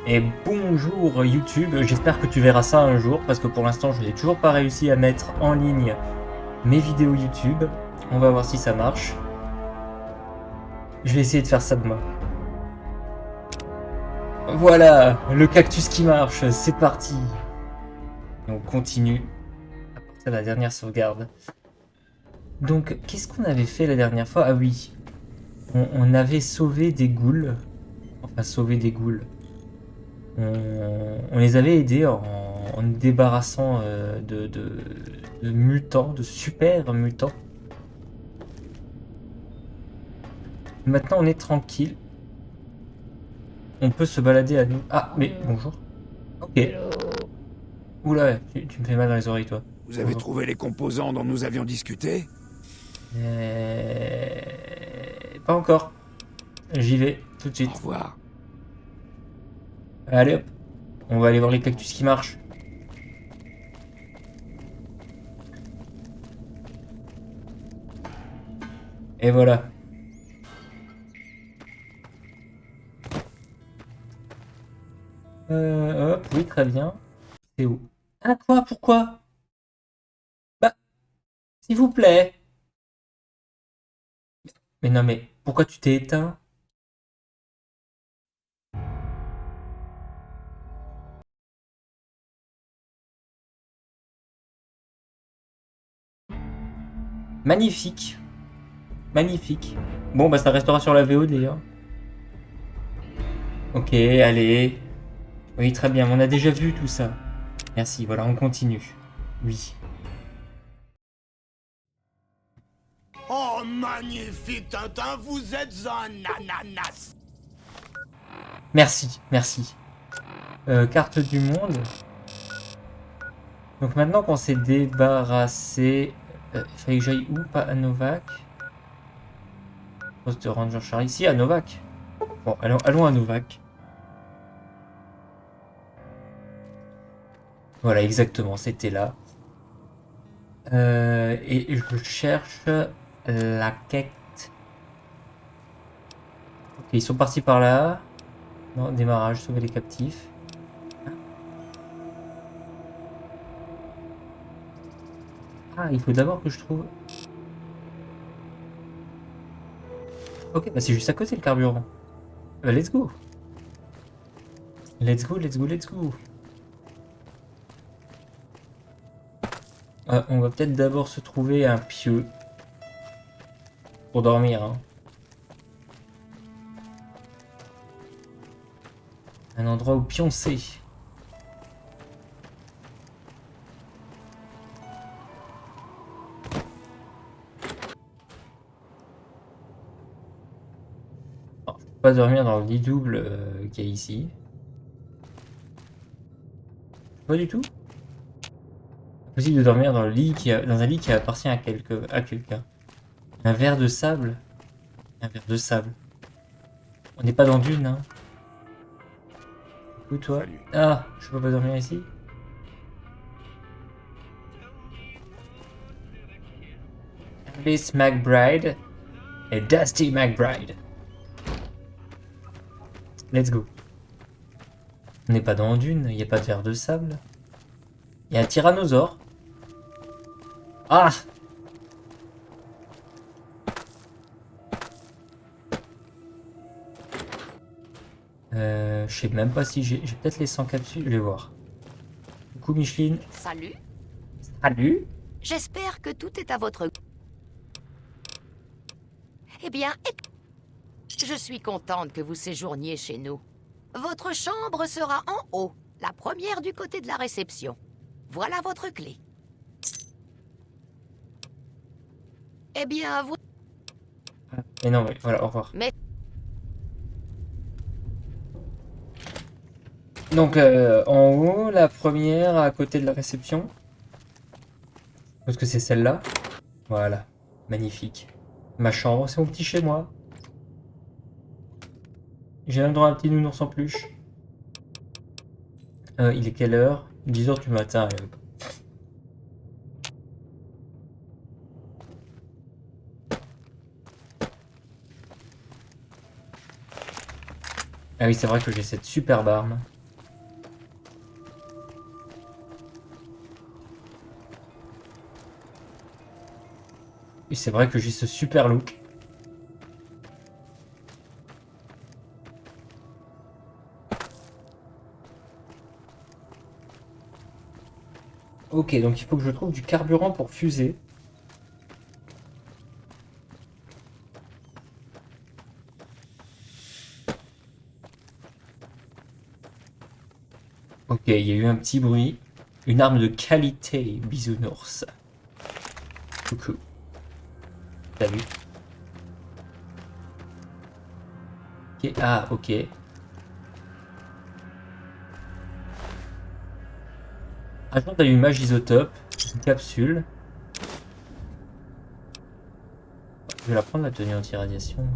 Et bonjour YouTube, j'espère que tu verras ça un jour parce que pour l'instant je n'ai toujours pas réussi à mettre en ligne mes vidéos YouTube. On va voir si ça marche. Je vais essayer de faire ça demain. Voilà, le cactus qui marche, c'est parti. Et on continue à partir de la dernière sauvegarde. Donc qu'est-ce qu'on avait fait la dernière fois? Ah oui, on avait sauvé des ghouls. Enfin sauvé des ghouls. On les avait aidés en nous débarrassant de mutants, de super mutants. Maintenant on est tranquille. On peut se balader à nous. Ah, mais bonjour. Ok. Oula, tu me fais mal dans les oreilles toi. Vous avez Bonjour. trouvé les composants dont nous avions discuté? Pas encore. J'y vais tout de Au suite. revoir. Allez hop. On va aller voir les cactus qui marchent. Et voilà. Hop, oui, très bien. C'est où? Ah quoi? Pourquoi? Bah, s'il vous plaît. Mais non mais, pourquoi tu t'es éteint? Magnifique. Magnifique. Bon bah ça restera sur la VOD hein. Ok, allez. Oui, très bien, on a déjà vu tout ça. Merci, voilà, on continue. Oui. Oh, magnifique, Tintin, vous êtes un ananas. Merci, merci. Carte du monde. Donc maintenant qu'on s'est débarrassé... il fallait que j'aille où? Pas à Novac. Poste de Ranger Charlie. Ici, à Novac. Bon, allons à Novac. Voilà, exactement, c'était là. Et je cherche la quête. Ok, ils sont partis par là. Non, démarrage, sauver les captifs. Ah, il faut d'abord que je trouve... Ok, bah c'est juste à côté le carburant. Bah, let's go. Let's go, let's go, let's go. On va peut-être d'abord se trouver un pieu. Pour dormir, hein. Un endroit où pioncer. Alors, je peux pas dormir dans le lit double qu'il y a ici. Pas du tout. Possible de dormir dans le lit dans un lit qui appartient à quelqu'un. Un verre de sable. Un verre de sable. On n'est pas dans Dune, hein. Où toi? Salut. Ah, je peux pas dormir ici. Alice McBride et Dusty McBride. Let's go. On n'est pas dans Dune, il n'y a pas de verre de sable. Il y a un tyrannosaure. Ah! Je sais même pas si j'ai peut-être les 100 capsules, je vais voir. Coucou Micheline. Salut, Salut. j'espère que tout est à votre... Eh bien, je suis contente que vous séjourniez chez nous. Votre chambre sera en haut, la première du côté de la réception. Voilà votre clé. Eh bien, vous... Mais non, mais voilà, au revoir. Mais Donc en haut, la première à côté de la réception. Parce que c'est celle-là. Voilà, magnifique. Ma chambre, c'est mon petit chez moi. J'ai même droit à un petit nounours en peluche. Il est quelle heure? 10 h du matin. Ah oui, c'est vrai que j'ai cette superbe arme. Et c'est vrai que j'ai ce super look. Ok, donc il faut que je trouve du carburant pour fuser. Ok, il y a eu un petit bruit. Une arme de qualité, bisounours. Coucou. T'as vu? Ok, ah, ok. Agent d'allumage isotope. Une capsule. Je vais la prendre, la tenue anti-radiation.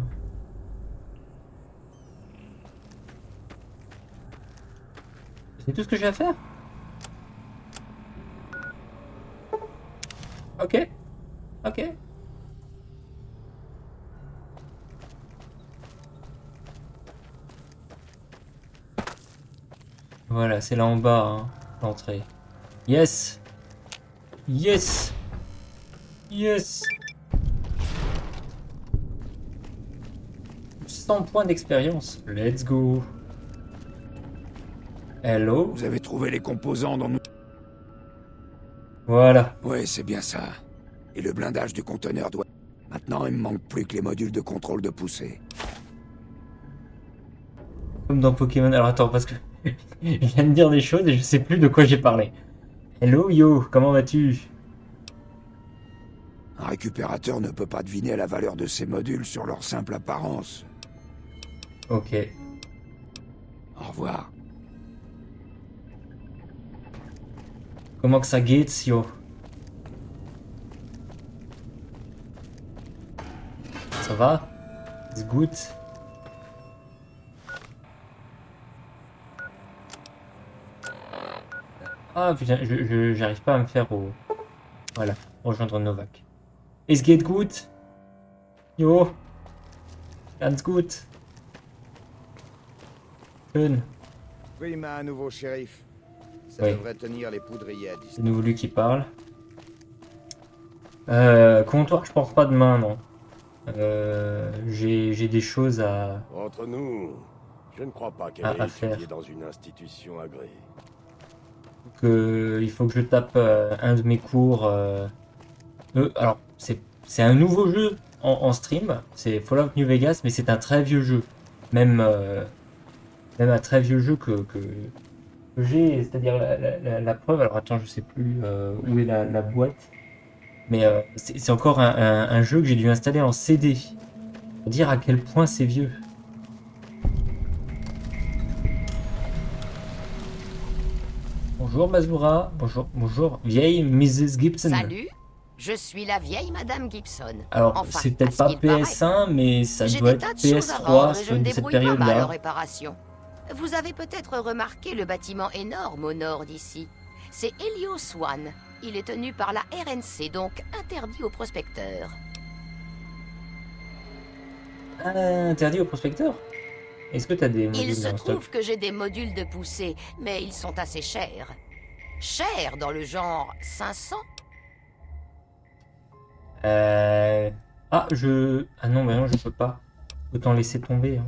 C'est tout ce que j'ai à faire? Ok. Ok. Voilà, c'est là en bas, hein, l'entrée. Yes! Yes! Yes! 100 points d'expérience. Let's go! Hello? Vous avez trouvé les composants dont nous... Voilà. Ouais, c'est bien ça. Et le blindage du conteneur doit... Maintenant, il me manque plus que les modules de contrôle de poussée. Comme dans Pokémon. Alors attends, parce que je viens de dire des choses et je sais plus de quoi j'ai parlé. Hello yo, comment vas-tu? Un récupérateur ne peut pas deviner la valeur de ces modules sur leur simple apparence. Ok. Au revoir. Comment que ça geht, yo? Ça va? C'est good? Ah putain, j'arrive pas à me faire au... Voilà, rejoindre Novak. Es geht gut? Jo? Ganz gut? Schön. Prima à nouveau, shérif. Ça Oui. devrait tenir les poudriers à C'est distance. de nouveau lui qui parle. Comptoir, je pense pas demain, non. J'ai des choses à... Entre nous, je ne crois pas qu'elle À ait faire. étudié dans une institution agréée. Il faut que je tape un de mes cours. Alors, c'est un nouveau jeu en stream. C'est Fallout New Vegas, mais c'est un très vieux jeu. Même un très vieux jeu que j'ai, c'est-à-dire la preuve. Alors attends, je sais plus où est la boîte. Mais c'est encore un jeu que j'ai dû installer en CD. Pour dire à quel point c'est vieux. Bonjour Mazura, bonjour vieille Mrs. Gibson. Salut, je suis la vieille Madame Gibson. Alors Enfin, c'est peut-être à pas ce qu'il paraît. PS1 mais ça J'ai doit des être tas de choses à PS3 vendre et je sur me cette débrouille pas mal en période-là. réparation. Vous avez peut-être remarqué le bâtiment énorme au nord d'ici. C'est Helios One. Il est tenu par la RNC, donc interdit aux prospecteurs. Ah, interdit aux prospecteurs. Est-ce que t'as des Il modules se dans le stock? trouve que j'ai des modules de poussée, mais ils sont assez chers. Chers dans le genre 500. Ah non mais non je peux pas. Autant laisser tomber. Hein.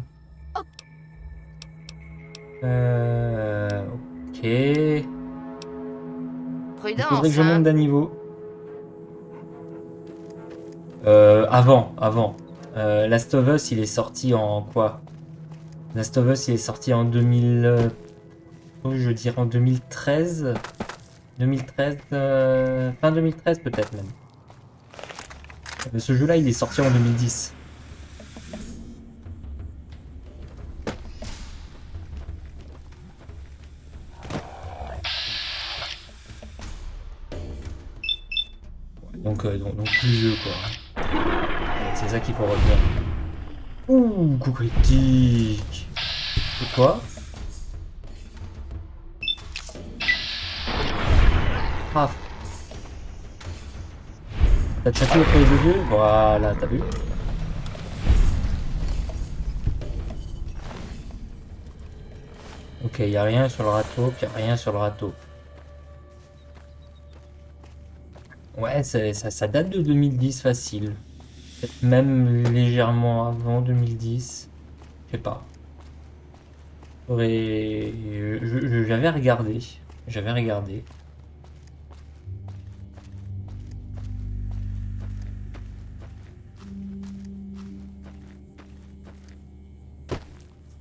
Ok. Il faudrait Prudence, que je hein. monte d'un niveau. Avant. Last of Us, il est sorti en quoi? Last of Us, il est sorti en 2000... je dirais en 2013. 2013... fin 2013 peut-être même. Ce jeu-là, il est sorti en 2010. Donc plus vieux quoi. C'est ça qu'il faut retenir. Ouh, coup critique. Et toi? Ah. T'as chatouillé pour les deux vieux? Voilà, t'as vu? Ok, y a rien sur le râteau, puis y a rien sur le râteau. Ouais, ça date de 2010 facile. Peut-être même légèrement avant 2010. Je sais pas. J'avais regardé. J'avais regardé.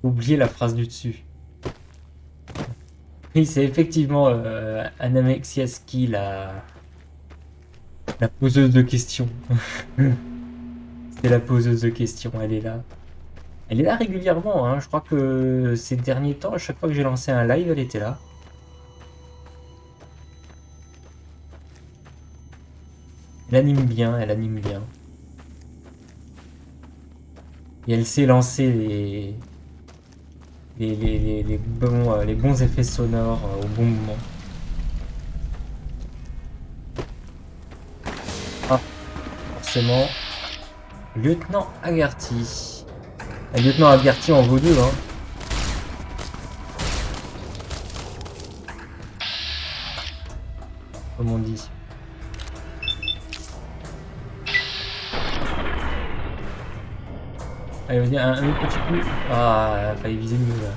Oubliez la phrase du dessus. Oui, c'est effectivement Anamexiaski, la poseuse de questions. C'est la poseuse de questions, elle est là. Elle est là régulièrement, hein. Je crois que ces derniers temps, à chaque fois que j'ai lancé un live, elle était là. Elle anime bien, elle anime bien. Et elle sait lancer les bons effets sonores au bon moment. Ah, forcément. Lieutenant Agarty. Lieutenant Agarty en vaut deux, hein. Comme on dit. Allez, vas-y, un autre petit coup. Ah, fallait viser mieux là.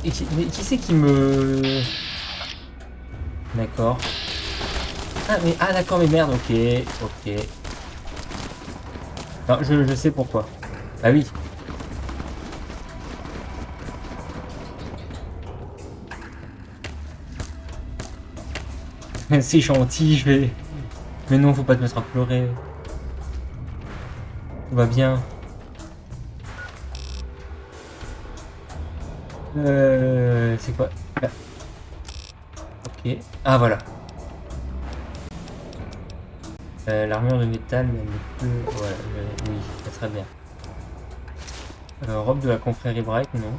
Mais qui c'est qui me... D'accord. Ah d'accord, mais merde, ok, ok. Non, je sais pourquoi. Ah oui. C'est gentil, je vais... Mais non, faut pas te mettre à pleurer. Tout va bien. C'est quoi? Ah. Ok. Ah voilà. L'armure de métal, mais elle peut... Voilà, oui, ça serait bien. Robe de la confrérie Bright, non.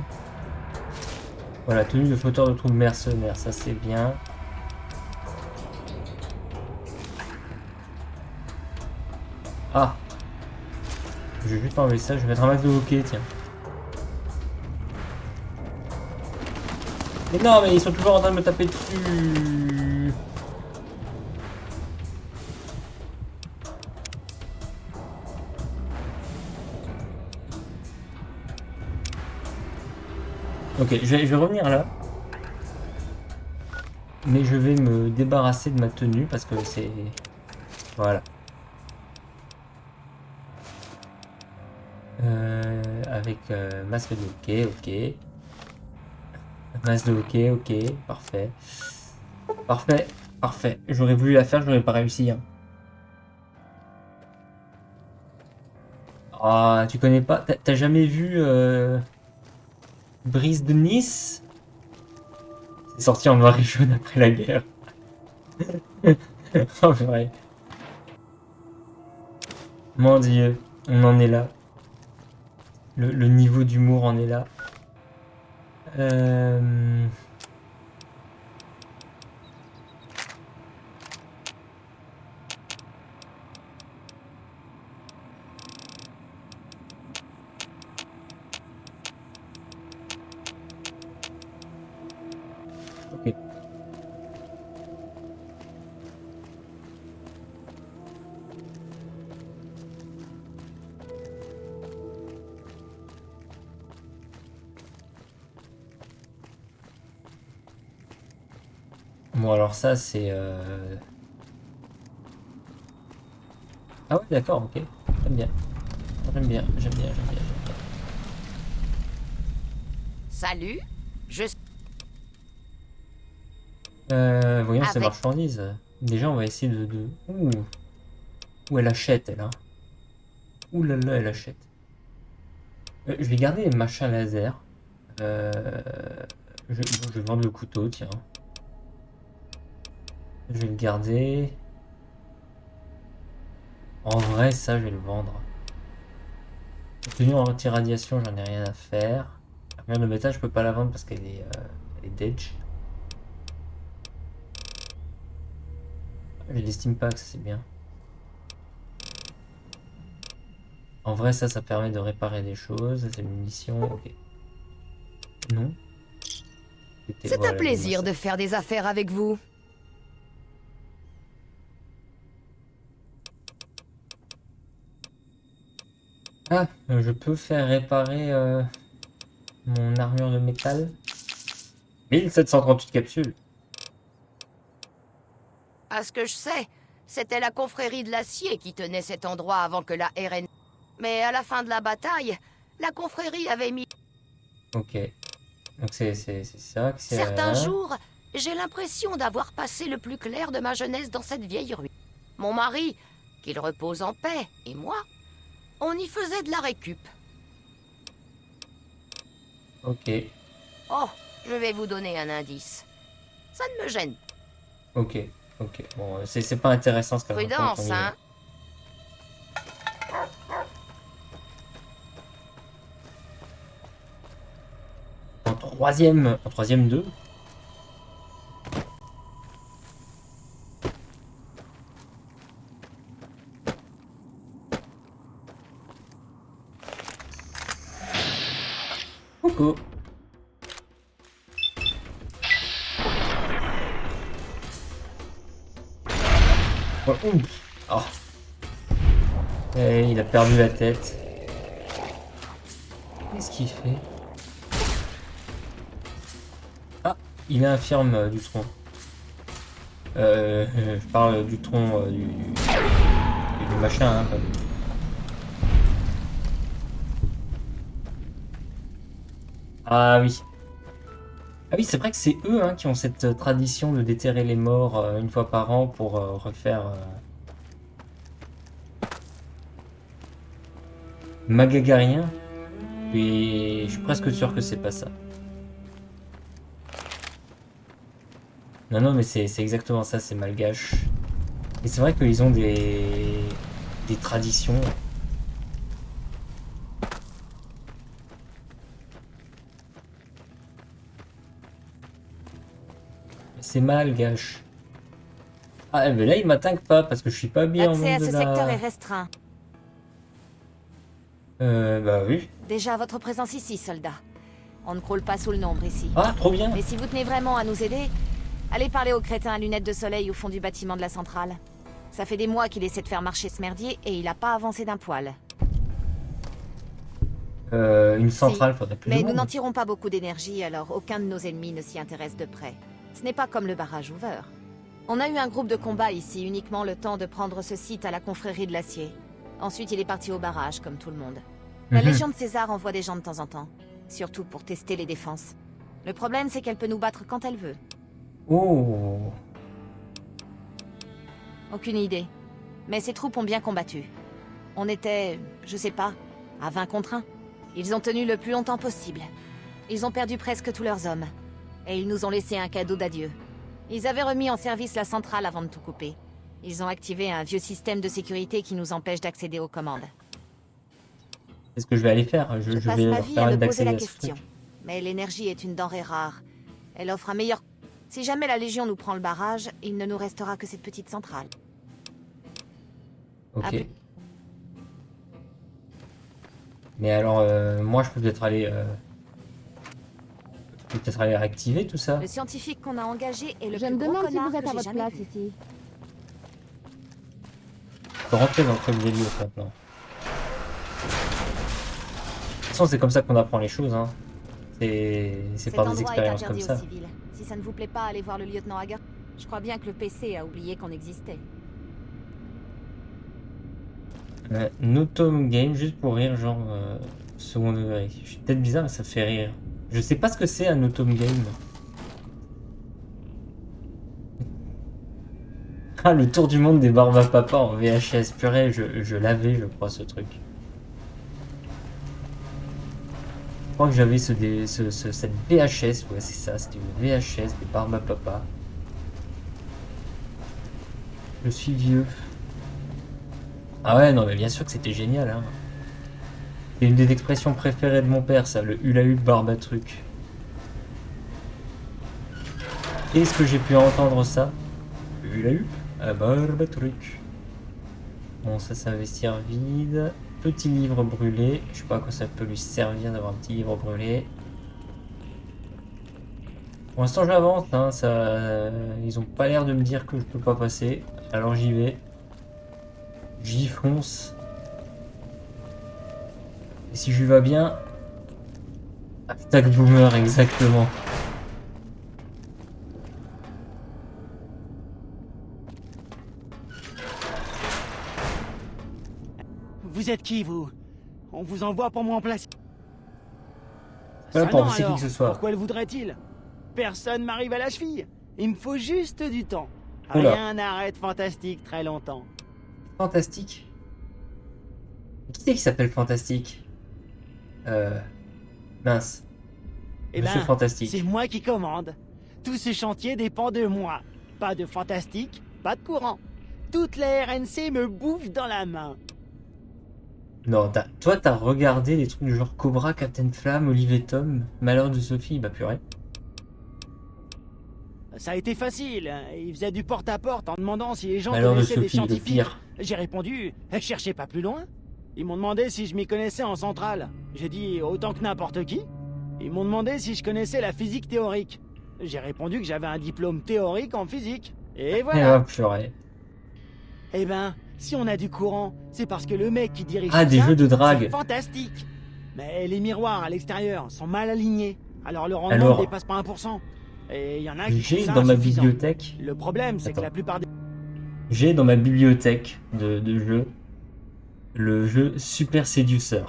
Voilà, tenue de flotteur de troupes mercenaires, ça c'est bien. Ah! Je vais juste enlever ça, je vais mettre un max de hockey, tiens. Mais non, mais ils sont toujours en train de me taper dessus. Ok, je vais revenir là. Mais je vais me débarrasser de ma tenue parce que c'est... Voilà. Avec masque de hockey, ok. Masque de hockey, ok, parfait. Parfait, parfait. J'aurais voulu la faire, je n'aurais pas réussi. Hein. Ah, tu connais pas? T'as jamais vu Brise de Nice? C'est sorti en noir et jaune après la guerre. Oh, vrai. Mon Dieu, on en est là. Le niveau d'humour en est là. Ok. Bon alors ça c'est... Ah ouais d'accord, ok. J'aime bien. J'aime bien, j'aime bien, j'aime bien, j'aime bien. Salut, je... Voyons ces Avec- marchandises. Déjà on va essayer de... Ouh. Ouh, elle achète elle, hein. Ouh là là, elle achète. Je vais garder les machins laser. Euh... je vais vendre le couteau, tiens. Je vais le garder. En vrai, ça, je vais le vendre. Tenue anti-radiation, j'en ai rien à faire. La merde de métal, je peux pas la vendre parce qu'elle est, elle est dèche. J'ai des steam packs, ça c'est bien. En vrai, ça permet de réparer des choses. C'est munitions, ok. Non. C'est Voilà, un plaisir donne-moi de faire des affaires avec vous. ça. Ah, je peux faire réparer mon armure de métal. 1738 capsules. À ce que je sais, c'était la confrérie de l'acier qui tenait cet endroit avant que la RN... Mais à la fin de la bataille, la confrérie avait mis... Ok. Donc c'est ça que c'est... Certains jours, j'ai l'impression d'avoir passé le plus clair de ma jeunesse dans cette vieille ruine. Mon mari, qu'il repose en paix, et moi, on y faisait de la récup. Ok. Oh, je vais vous donner un indice. Ça ne me gêne pas. Ok. Ok. Bon, c'est pas intéressant ce qu'elle raconte, Prudence, on y va. hein. En troisième 2. Coucou. Oh, ouf. Oh. Eh, il a perdu la tête. Qu'est-ce qu'il fait? Ah, il est infirme du tronc. Je parle du tronc du machin, hein, pas du... Ah oui. Ah oui, c'est vrai que c'est eux hein, qui ont cette tradition de déterrer les morts une fois par an pour refaire... Magagarien. Et je suis presque sûr que c'est pas ça. Non, non, mais c'est exactement ça, c'est malgache. Et c'est vrai qu'ils ont des traditions. C'est malgache. Ah, mais là, il m'attaque pas parce que je suis pas habillé en L'accès à mode ce de secteur la... est restreint. Bah oui. Déjà, votre présence ici, soldat. On ne croule pas sous le nombre ici. Ah, trop bien. Mais si vous tenez vraiment à nous aider, allez parler au crétin à lunettes de soleil au fond du bâtiment de la centrale. Ça fait des mois qu'il essaie de faire marcher ce merdier et il a pas avancé d'un poil. Une centrale, faudrait plus de Mais nous monde. n'en tirons pas beaucoup d'énergie, alors aucun de nos ennemis ne s'y intéresse de près. Ce n'est pas comme le barrage Hoover. On a eu un groupe de combat ici uniquement le temps de prendre ce site à la confrérie de l'acier. Ensuite, il est parti au barrage, comme tout le monde. La Mhm. Légion de César envoie des gens de temps en temps. Surtout pour tester les défenses. Le problème, c'est qu'elle peut nous battre quand elle veut. Oh. Aucune idée. Mais ces troupes ont bien combattu. On était, je sais pas, à 20 contre 1. Ils ont tenu le plus longtemps possible. Ils ont perdu presque tous leurs hommes. Et ils nous ont laissé un cadeau d'adieu. Ils avaient remis en service la centrale avant de tout couper. Ils ont activé un vieux système de sécurité qui nous empêche d'accéder aux commandes. C'est ce que je vais aller faire. Je Je passe vais ma leur vie à permettre me poser d'accéder la à ce question. truc. Mais l'énergie est une denrée rare. Elle offre un meilleur... Si jamais la Légion nous prend le barrage, il ne nous restera que cette petite centrale. Ok. Ah bon. Mais alors, moi, je peux peut-être aller... je peux peut-être aller réactiver tout ça. Le scientifique qu'on a engagé est le Je plus me gros demande si connard vous êtes que à j'ai votre jamais place vu. ici. Je peux rentrer dans le truc des lieux maintenant. De toute façon, c'est comme ça qu'on apprend les choses. Hein. C'est Cet par des endroit est expériences comme interdit ça. aux civils. Si ça ne vous plaît pas, allez voir le lieutenant Hager. Je crois bien que le PC a oublié qu'on existait. Notom Game, juste pour rire, genre second degré. Je suis peut-être bizarre, mais ça fait rire. Je sais pas ce que c'est un Notom Game. Ah, le tour du monde des barbes à papa en VHS. Purée, je l'avais, je crois, ce truc. Je crois que j'avais cette VHS, ouais, c'est ça, c'était une VHS des barbes à papa. Je suis vieux. Ah ouais, non, mais bien sûr que c'était génial, hein. C'est une des expressions préférées de mon père, ça, le hula-hoop barbe à truc. Est-ce que j'ai pu entendre ça? Le hula-hoop à barbe à truc. Bon, ça, c'est investir vide. Petit livre brûlé. Je sais pas à quoi ça peut lui servir d'avoir un petit livre brûlé. Pour l'instant, j'avance. Hein, ils ont pas l'air de me dire que je peux pas passer. Alors j'y vais. J'y fonce. Et si je vais bien... Attaque boomer, exactement. Vous êtes qui, vous? On vous envoie pour me remplacer. Pas là Ça pour non, remplacer qui alors. que ce soit. Pourquoi le voudrait-il? Personne m'arrive à la cheville. Il me faut juste du temps. Oula. Rien n'arrête Fantastique très longtemps. Fantastique. Qui c'est qui s'appelle Fantastique? Mince. Eh Monsieur ben, Fantastique. c'est moi qui commande. Tout ce chantier dépend de moi. Pas de Fantastique, pas de courant. Toute la RNC me bouffe dans la main. Non, toi t'as regardé les trucs du genre Cobra, Captain Flamme, Olive et Tom, Malheur de Sophie, bah purée. Ça a été facile. Il faisait du porte-à-porte en demandant si les gens Malheur de connaissaient des Sophie, le scientifiques. pire. J'ai répondu, cherchez pas plus loin. Ils m'ont demandé si je m'y connaissais en centrale. J'ai dit autant que n'importe qui. Ils m'ont demandé si je connaissais la physique théorique. J'ai répondu que j'avais un diplôme théorique en physique. Et Et voilà. hop, purée. Eh ben, si on a du courant, c'est parce que le mec qui dirige Ah, tout des ça, jeux de drague. c'est fantastique. Mais les miroirs à l'extérieur sont mal alignés. Alors le rendement Alors, ne dépasse pas 1%. Et il y en a qui J'ai trouvent ça dans ma insuffisant. bibliothèque, Le problème, c'est que Attends. la plupart des... j'ai dans ma bibliothèque de jeux le jeu Super Seducer.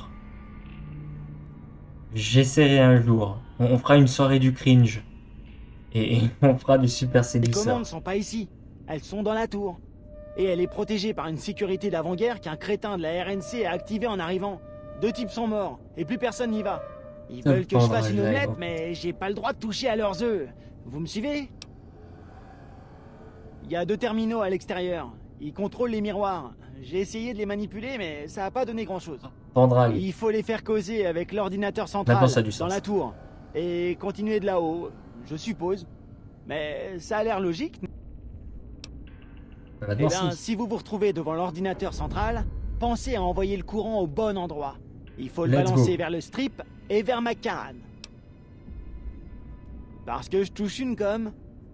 J'essaierai un jour. On fera une soirée du cringe. Et on fera du Super Les Seducer. commandes sont pas ici. Elles sont dans la tour. Et elle est protégée par une sécurité d'avant-guerre qu'un crétin de la RNC a activé en arrivant. 2 types sont morts, et plus personne n'y va. Ils Ça veulent que je pendra, fasse une je vais, omelette, bon. mais j'ai pas le droit de toucher à leurs œufs. Vous me suivez? Il y a 2 terminaux à l'extérieur. Ils contrôlent les miroirs. J'ai essayé de les manipuler, mais ça a pas donné grand-chose. Pendra, lui. Il faut les faire causer avec l'ordinateur central Maintenant, ça a du dans sens. la tour. Et continuer de là-haut, je suppose. Mais ça a l'air logique. Bah, Eh maintenant, bien, si. si vous vous retrouvez devant l'ordinateur central, pensez à envoyer le courant au bon endroit. Il faut le Let's balancer go. vers le strip et vers ma canne. Parce que je touche une com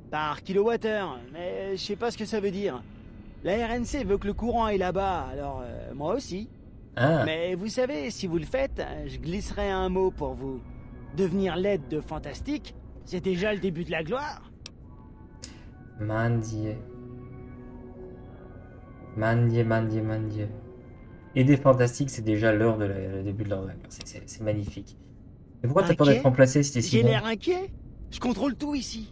par kilowattheure, mais je sais pas ce que ça veut dire. La RNC veut que le courant aille là-bas, alors moi aussi. Ah, Mais vous savez, si vous le faites, je glisserai un mot pour vous. Devenir l'aide de Fantastique, c'est déjà le début de la gloire. Mandier. Mandier. Et des fantastiques, c'est déjà l'heure de le début de leur vague. C'est magnifique. Et pourquoi t'as peur Inquiet d'être remplacé si t'es si J'ai bon? l'air inquiet. Je contrôle tout ici.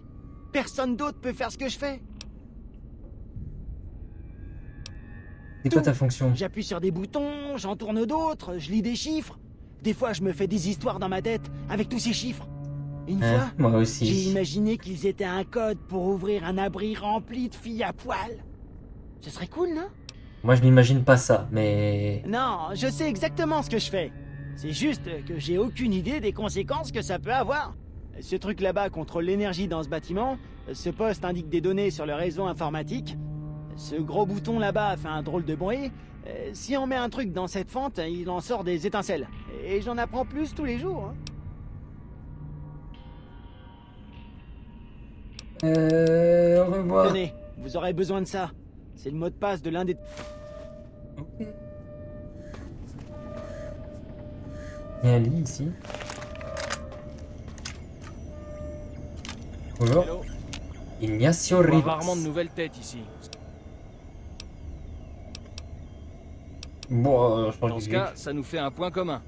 Personne d'autre peut faire ce que je fais. C'est quoi tout. ta fonction? J'appuie sur des boutons, j'en tourne d'autres, je lis des chiffres. Des fois, je me fais des histoires dans ma tête avec tous ces chiffres. Une Hein, fois, moi j'ai aussi. imaginé qu'ils étaient un code pour ouvrir un abri rempli de filles à poil. Ce serait cool, non? Moi, je m'imagine pas ça, mais... Non, je sais exactement ce que je fais. C'est juste que j'ai aucune idée des conséquences que ça peut avoir. Ce truc là-bas contrôle l'énergie dans ce bâtiment. Ce poste indique des données sur le réseau informatique. Ce gros bouton là-bas fait un drôle de bruit. Si on met un truc dans cette fente, il en sort des étincelles. Et j'en apprends plus tous les jours. Hein. Au revoir. Tenez, vous aurez besoin de ça. C'est le mot de passe de l'un des... Ok. Il y a un lit ici. Bonjour. Hello. Ignacio On voit Rivas. rarement de nouvelles têtes ici. Bon, je pense Dans que ce j'ai- cas, ça nous fait un point commun.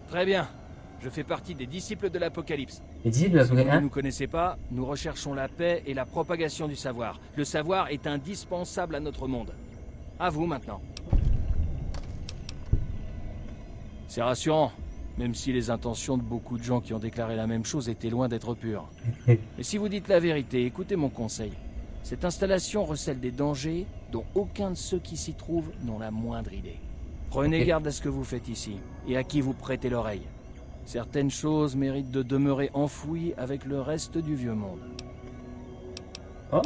Très bien. Je fais partie des disciples de l'Apocalypse. Et dis de la Si vous ne hein nous connaissez pas, nous recherchons la paix et la propagation du savoir. Le savoir est indispensable à notre monde. À vous maintenant. C'est rassurant, même si les intentions de beaucoup de gens qui ont déclaré la même chose étaient loin d'être pures. Mais si vous dites la vérité, écoutez mon conseil. Cette installation recèle des dangers dont aucun de ceux qui s'y trouvent n'ont la moindre idée. Prenez Ok. garde à ce que vous faites ici et à qui vous prêtez l'oreille. Certaines choses méritent de demeurer enfouies avec le reste du vieux monde. Oh,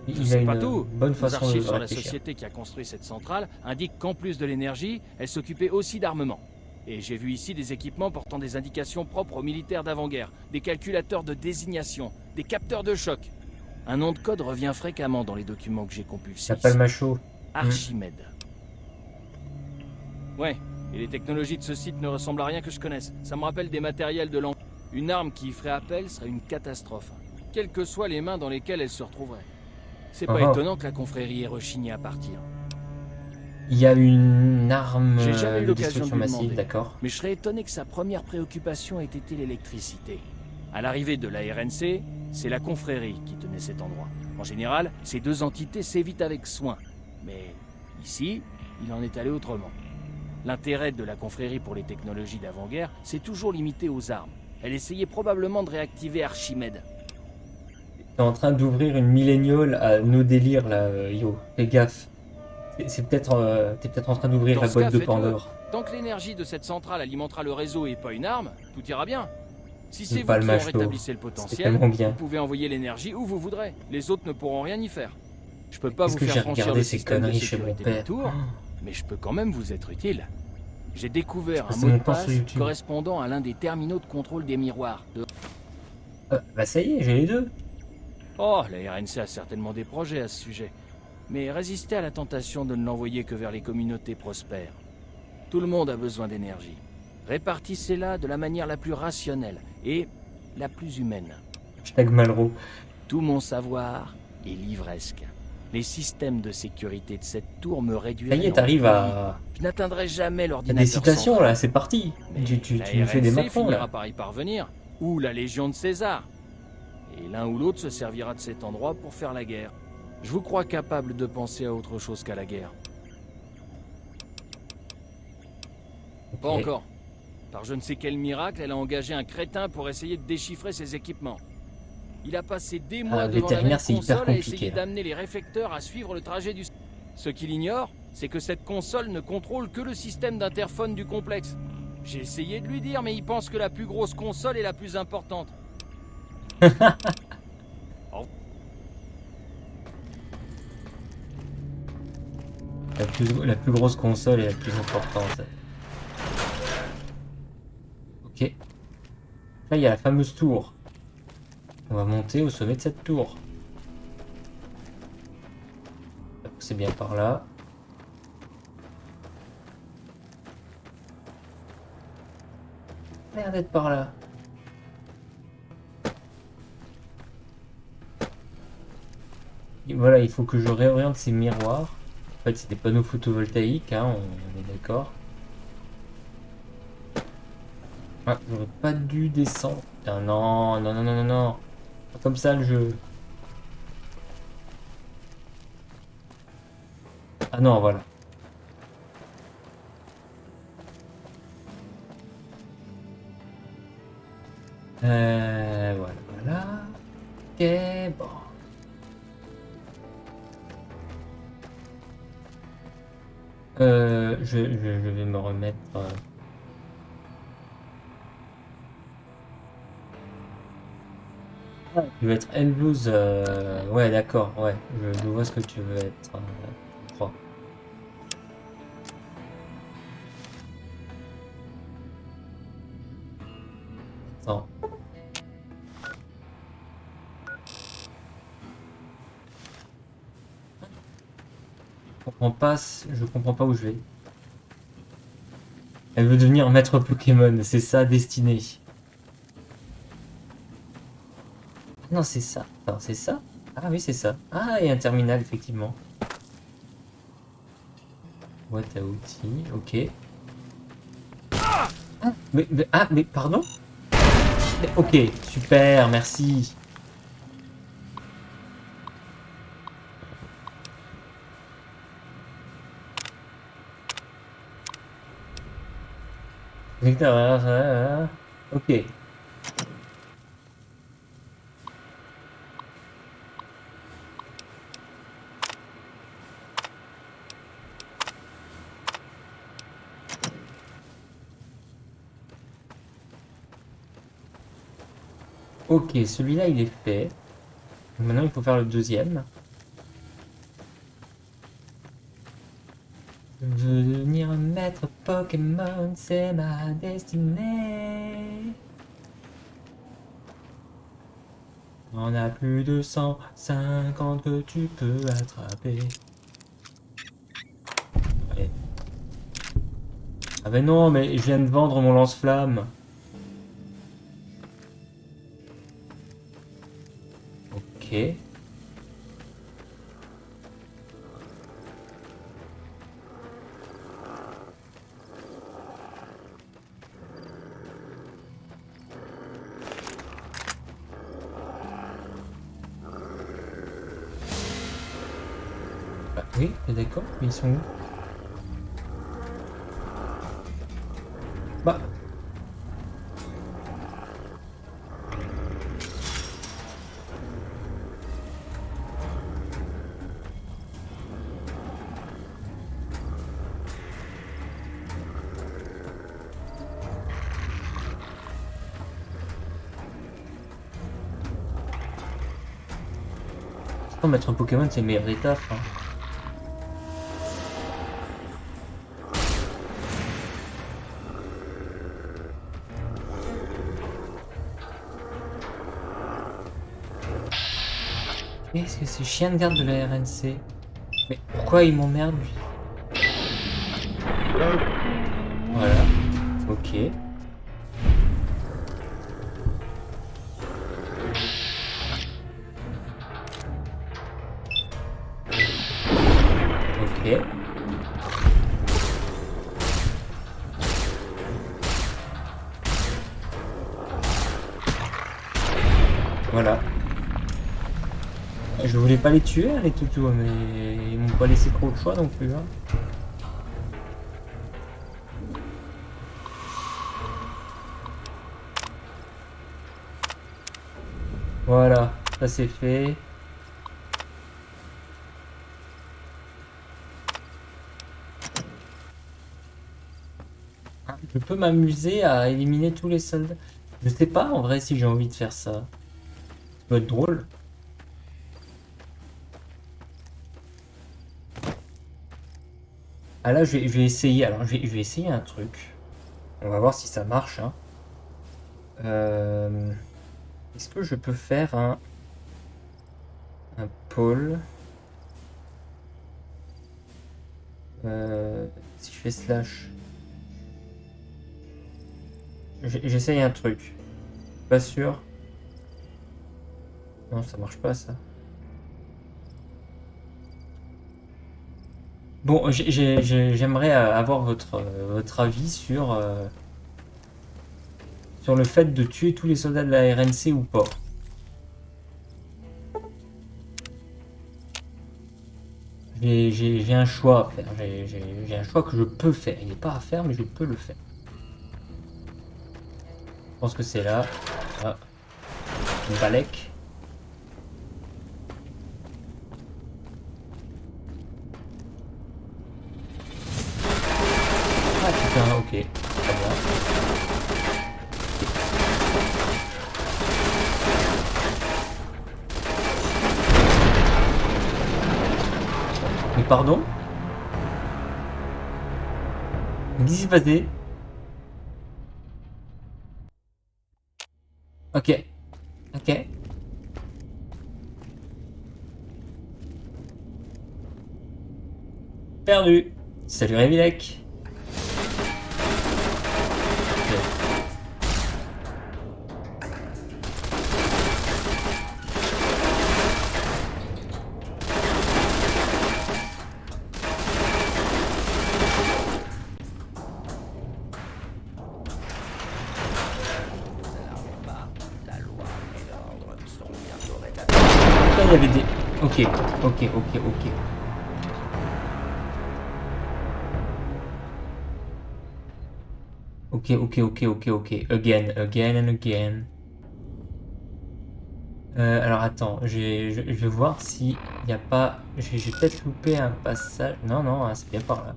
Je il a sais pas une tout. bonne Nos façon de archives sur la réfléchir. société qui a construit cette centrale indiquent qu'en plus de l'énergie, elle s'occupait aussi d'armement. Et j'ai vu ici des équipements portant des indications propres aux militaires d'avant-guerre, des calculateurs de désignation, des capteurs de choc. Un nom de code revient fréquemment dans les documents que j'ai compulsés. Ça s'appelle Macho. Archimède. Ouais, et les technologies de ce site ne ressemblent à rien que je connaisse. Ça me rappelle des matériels de l'an. Une arme qui y ferait appel serait une catastrophe, quelles que soient les mains dans lesquelles elle se retrouverait. C'est pas étonnant que la confrérie ait rechigné à partir. Il y a une arme J'ai jamais eu de l'occasion destruction de lui massive, demander. d'accord. Mais je serais étonné que sa première préoccupation ait été l'électricité. À l'arrivée de la RNC, c'est la confrérie qui tenait cet endroit. En général, ces deux entités s'évitent avec soin. Mais ici, il en est allé autrement. L'intérêt de la confrérie pour les technologies d'avant-guerre, c'est toujours limité aux armes. Elle essayait probablement de réactiver Archimède. T'es en train d'ouvrir une milléniole à nos délires là, yo. Fais gaffe. C'est peut-être, t'es peut-être en train d'ouvrir Dans la ce boîte cas, de faites-le. Pandore. Tant que l'énergie de cette centrale alimentera le réseau et pas une arme, tout ira bien. Si C'est c'est pas vous le qui en macho. rétablissez le C'est potentiel, tellement bien. vous pouvez envoyer l'énergie où vous voudrez. Les autres ne pourront rien y faire. Je peux pas Est-ce vous que j'ai faire franchir regardé le ces système de conneries chez mon sécurité père du tour, mais je peux quand même vous être utile. J'ai découvert un passais mot mon de temps sur passe YouTube. correspondant à l'un des terminaux de contrôle des miroirs. Bah ça y est, j'ai les deux. Oh, la RNC a certainement des projets à ce sujet. Mais résistez à la tentation de ne l'envoyer que vers les communautés prospères. Tout le monde a besoin d'énergie. Répartissez-la de la manière la plus rationnelle et la plus humaine. Hashtag Malraux. Tout mon savoir est livresque. Les systèmes de sécurité de cette tour me réduiraient. Ça y est, en t'arrives pouilles. à... Je n'atteindrai jamais T'as l'ordinateur. des citations central. là, c'est parti. Mais Tu la nous fais des RNC Macron finira là. par y parvenir, ou la Légion de César. Et l'un ou l'autre se servira de cet endroit pour faire la guerre. Je vous crois capable de penser à autre chose qu'à la guerre. Pas Ok. encore. Par je ne sais quel miracle, elle a engagé un crétin pour essayer de déchiffrer ses équipements. Il a passé des mois devant la vétérinaire, même c'est hyper console à compliqué, essayer là. d'amener les réflecteurs à suivre le trajet du... Ce qu'il ignore, c'est que cette console ne contrôle que le système d'interphone du complexe. J'ai essayé de lui dire, mais il pense que la plus grosse console est la plus importante. La plus grosse console est la plus importante. Ok. Là, il y a la fameuse tour. On va monter au sommet de cette tour. C'est bien par là. L'air d'être par là. Et voilà, il faut que je réoriente ces miroirs. En fait, c'est des panneaux photovoltaïques, hein, on est d'accord. Ah, j'aurais pas dû descendre. Putain, non, non, non, non, non, non. Pas comme ça le jeu. Ah non, voilà. Voilà, voilà. Ok, bon. Je vais me remettre. Tu veux être Elblouse, ouais, d'accord, ouais, je vois ce que tu veux être. Je crois. Attends. Je comprends pas où je vais. Elle veut devenir maître Pokémon, c'est ça, destinée. Non, c'est ça. Attends, c'est ça? Ah oui, c'est ça. Ah, il y a un terminal, effectivement. Boîte à outils, ok. Ah, mais pardon? Ok, super, merci. Ok. Ok, celui-là il est fait. Maintenant il faut faire le deuxième. Devenir un maître Pokémon, c'est ma destinée. On a plus de 150 que tu peux attraper. Allez. Ah ben non, mais je viens de vendre mon lance-flamme. Ok. Bah oui, d'accord, mais ils sont où? Bah. Mettre un Pokémon, c'est le meilleur des tafs. Hein. Qu'est-ce que c'est chien de garde de la RNC? Mais pourquoi il m'emmerde lui? Voilà. Ok. Ok. Voilà. Je voulais pas les tuer, hein, les toutous, mais ils m'ont pas laissé trop le choix non plus. Hein. Voilà, ça c'est fait. Je peux m'amuser à éliminer tous les soldats. Je sais pas en vrai si j'ai envie de faire ça. Ça peut être drôle. Ah là je vais essayer. Alors je vais essayer un truc. On va voir si ça marche. Hein. Est-ce que je peux faire un pôle si je fais slash. J'essaye un truc. Pas sûr. Non, ça marche pas ça. Bon, j'aimerais avoir votre avis sur le fait de tuer tous les soldats de la RNC ou pas. J'ai un choix à faire. J'ai un choix que je peux faire. Il n'est pas à faire, mais je peux le faire. Je pense que c'est là. Ah. Une balèque. Ah putain, ok. Très bien. Mais pardon? Qu'est-ce qui s'est passé? Ok. Ok. Perdu. Salut Révilec. Il y avait des... Ok. Ok. Again and again. Alors attends, je vais voir si il n'y a pas... J'ai peut-être loupé un passage. Non, hein, c'est bien par là.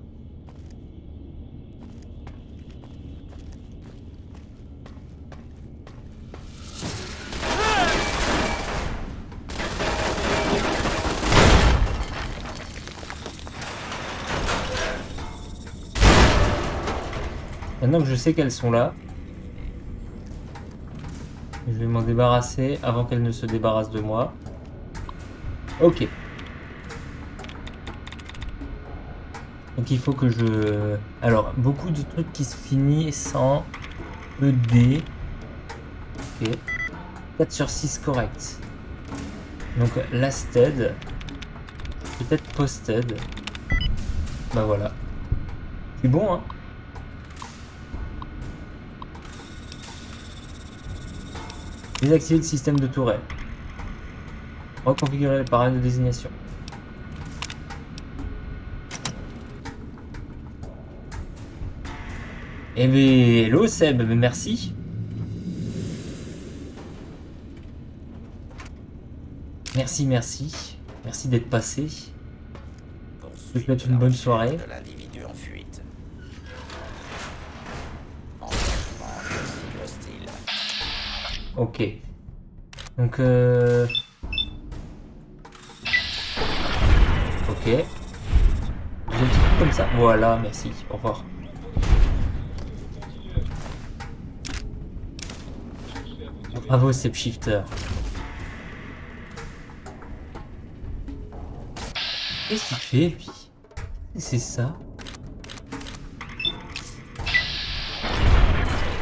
Maintenant que je sais qu'elles sont là, je vais m'en débarrasser avant qu'elles ne se débarrassent de moi. Ok. Donc il faut que je... Alors, beaucoup de trucs qui se finissent en ED. Ok. 4 sur 6 correct. Donc lasted. Peut-être posted. Bah voilà. C'est bon, hein. Désactiver le système de tourelle. Reconfigurer les paramètres de désignation. Eh bien, hello Seb, merci. Merci, merci. Merci d'être passé. Je te souhaite une bonne soirée. De l'individu en fuite. Hostile. Ok. Donc ok. J'ai un petit truc comme ça. Voilà, merci. Au revoir. Bravo, Seb Shifter. Qu'est-ce qu'il fait, lui? C'est ça?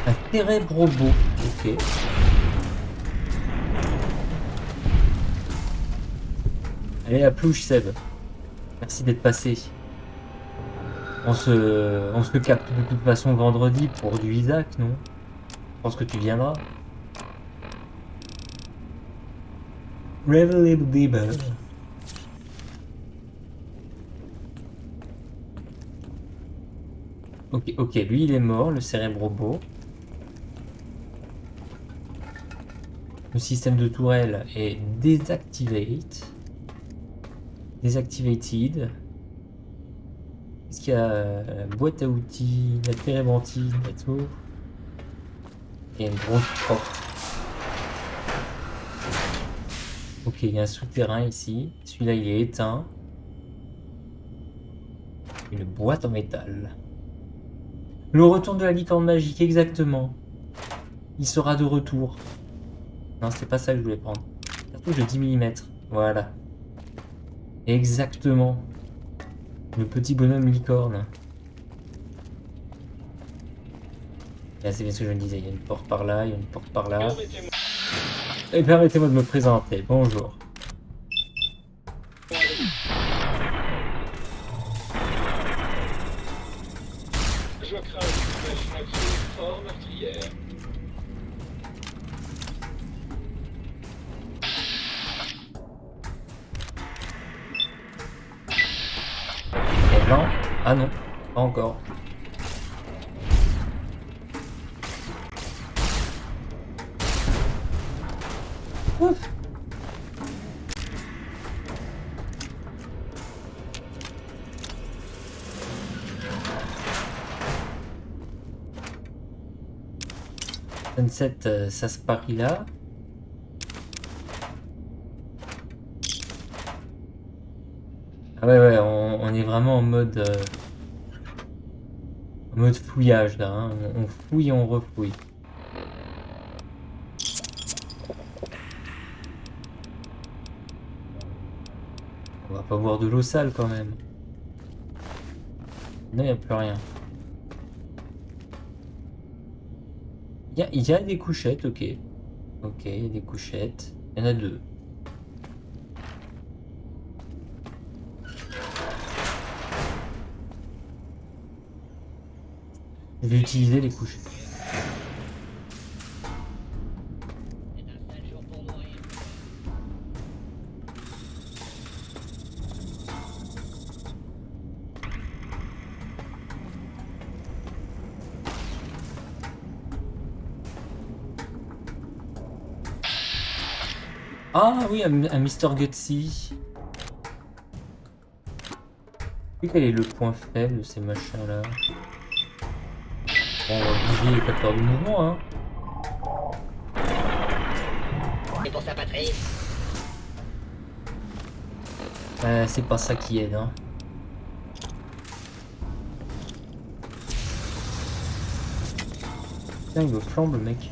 Un cérèbre robot. Ok. Allez, à plouche, Seb. Merci d'être passé. On se capte de toute façon vendredi pour du Isaac, non? Je pense que tu viendras. Revelable. Ok, lui il est mort, le cérèbre robot. Le système de tourelle est désactivated. Qu'est-ce qu'il y a? La boîte à outils, la térébenthine et tout. Il y a une grosse porte. Ok, il y a un souterrain ici. Celui-là il est éteint. Une boîte en métal. Le retour de la licorne magique, exactement. Il sera de retour. Non, c'est pas ça que je voulais prendre. Cartouche de 10 mm. Voilà. Exactement. Le petit bonhomme licorne. Là, c'est bien ce que je me disais. Il y a une porte par là, il y a une porte par là. Et permettez-moi de me présenter. Bonjour. Je crains une machine fort meurtrière. Et non. Ah non, pas encore. Ouf. Sunset, ça se parie là. Ah ouais, on est vraiment en mode fouillage là. Hein. On fouille et on refouille. On va pas boire de l'eau sale quand même. Non, il n'y a plus rien. Il y a des couchettes, ok. Ok, il y a des couchettes. Il y en a 2. Je vais utiliser les couchettes. Ah oui, un Mr. Gutsy. Quel est le point faible de ces machins là? Bon, on va bouger les capteurs de mouvement, hein. Et pour ça, Patrice? C'est pas ça qui aide, hein. Putain, il me flambe le mec.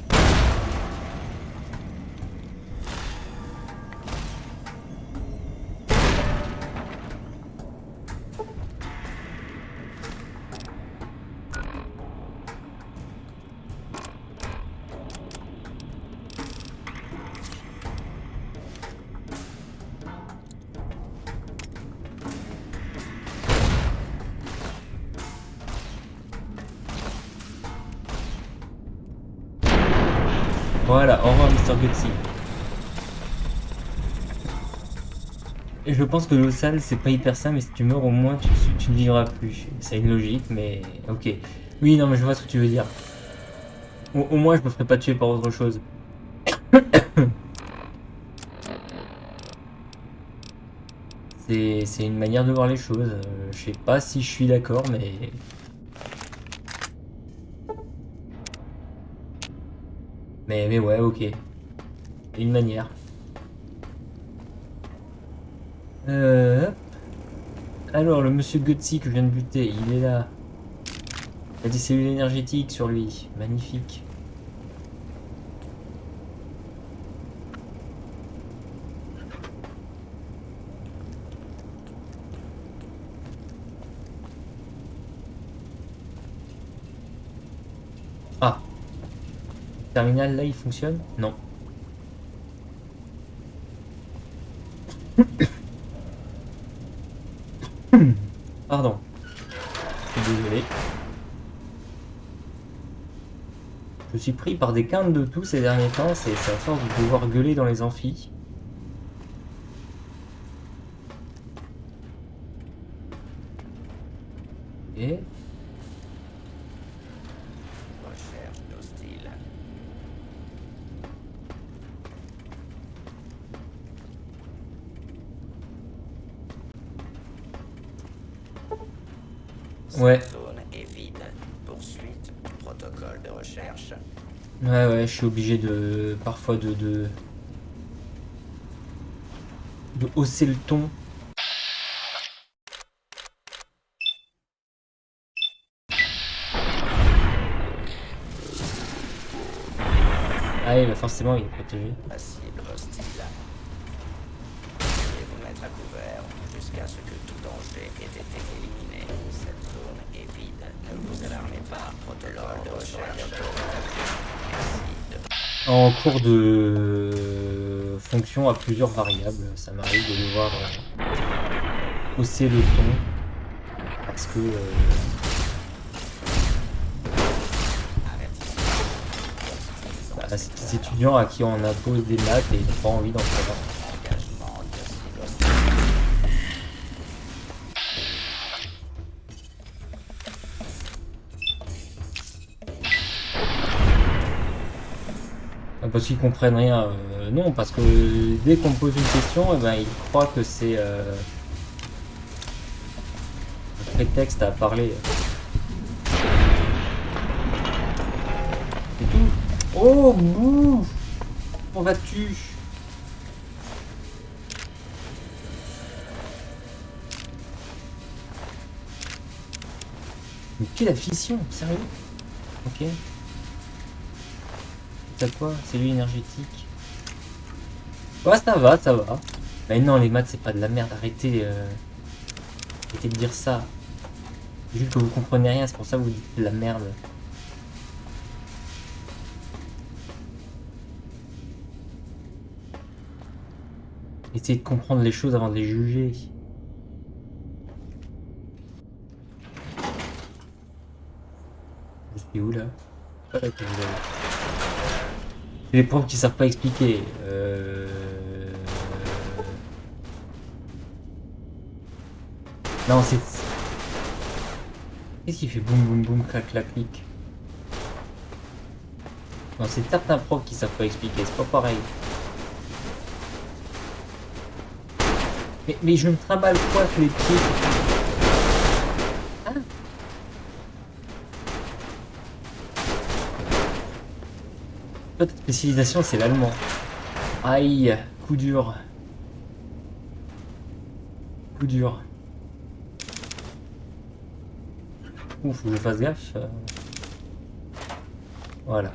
Voilà, au revoir Mr. Gutsy. Et je pense que l'eau sale c'est pas hyper sain, mais si tu meurs au moins tu ne vivras plus. C'est une logique, mais ok. Oui, non mais je vois ce que tu veux dire. Au moins je me ferai pas tuer par autre chose. C'est une manière de voir les choses. Je sais pas si je suis d'accord, mais... Mais ouais, ok. Une manière. Alors, le monsieur Gutsy que je viens de buter, il est là. Il a des cellules énergétiques sur lui. Magnifique. Ah. Le terminal là, il fonctionne? Non. Pardon. Je suis désolé. Je suis pris par des quintes de tout ces derniers temps, c'est à force de devoir gueuler dans les amphis. Et... Recherche d'hostile. Ouais. Cette zone est vide. Poursuite, protocole de recherche. Ouais, je suis obligé de... parfois de hausser le ton. Ah oui, bah forcément il est protégé. La cible hostile. Veuillez vous mettre à couvert jusqu'à ce que tout danger ait été éliminé. Cette zone est vide. Ne vous alarmez pas. Protocole de recherche. En cours de fonction à plusieurs variables, ça m'arrive de devoir hausser le ton parce que c'est des étudiants à qui on impose des maths et ils n'ont pas envie d'en faire. Parce qu'ils comprennent rien. Non, parce que dès qu'on me pose une question, eh ben, ils croient que c'est un prétexte à parler. C'est tout. Oh, bouh! Comment vas-tu? Mais quelle fission, sérieux? Ok. C'est quoi? Cellule énergétique. Ouais, ça va, ça va. Mais non, les maths, c'est pas de la merde. Arrêtez, arrêtez de dire ça. C'est juste que vous comprenez rien, c'est pour ça que vous dites de la merde. Essayez de comprendre les choses avant de les juger. Je suis où là? Ah, là que vous avez. C'est les profs qui savent pas expliquer. Non, c'est... Qu'est-ce qui fait boum boum boum clac clac clic? Non, c'est certains profs qui savent pas expliquer, c'est pas pareil. Mais je me trimballe quoi sous les pieds? Ah. Notre spécialisation, c'est l'allemand. Aïe, coup dur. Coup dur. Ouf, faut que je fasse gaffe. Voilà.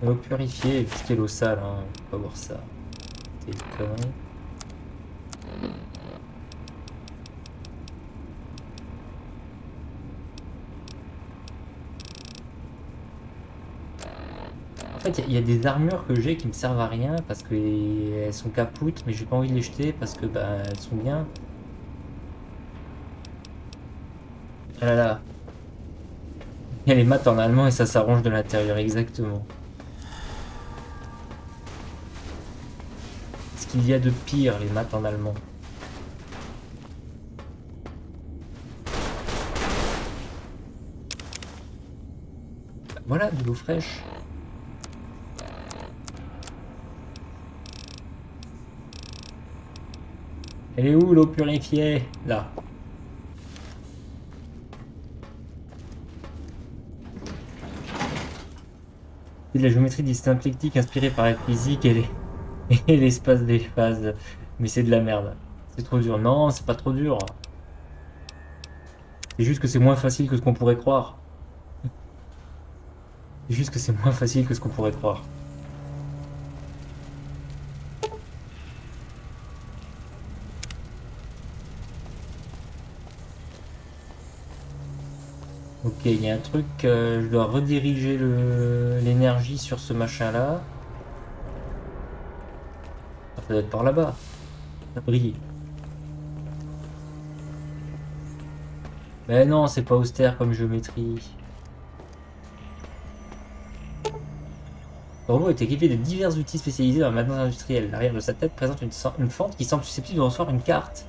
L'eau purifiée, éviter l'eau sale, hein. On peut pas boire ça. C'est une connerie. En fait, il y a des armures que j'ai qui me servent à rien parce qu'elles sont capoutes, mais j'ai pas envie de les jeter parce que bah, elles sont bien. Ah là là. Il y a les maths en allemand et ça s'arrange de l'intérieur, exactement. Ce qu'il y a de pire, les maths en allemand. Voilà, de l'eau fraîche. Elle est où l'eau purifiée? Là. C'est de la géométrie disymplectique inspirée par la physique et l'espace des phases. Mais c'est de la merde. C'est trop dur. Non, c'est pas trop dur. C'est juste que c'est moins facile que ce qu'on pourrait croire. C'est juste que c'est moins facile que ce qu'on pourrait croire. Ok, il y a un truc, je dois rediriger l'énergie sur ce machin là. Ça peut être par là-bas. Ça brille. Mais non, c'est pas austère comme géométrie. Le robot est équipé de divers outils spécialisés dans la maintenance industrielle. L'arrière de sa tête présente une fente qui semble susceptible de recevoir une carte.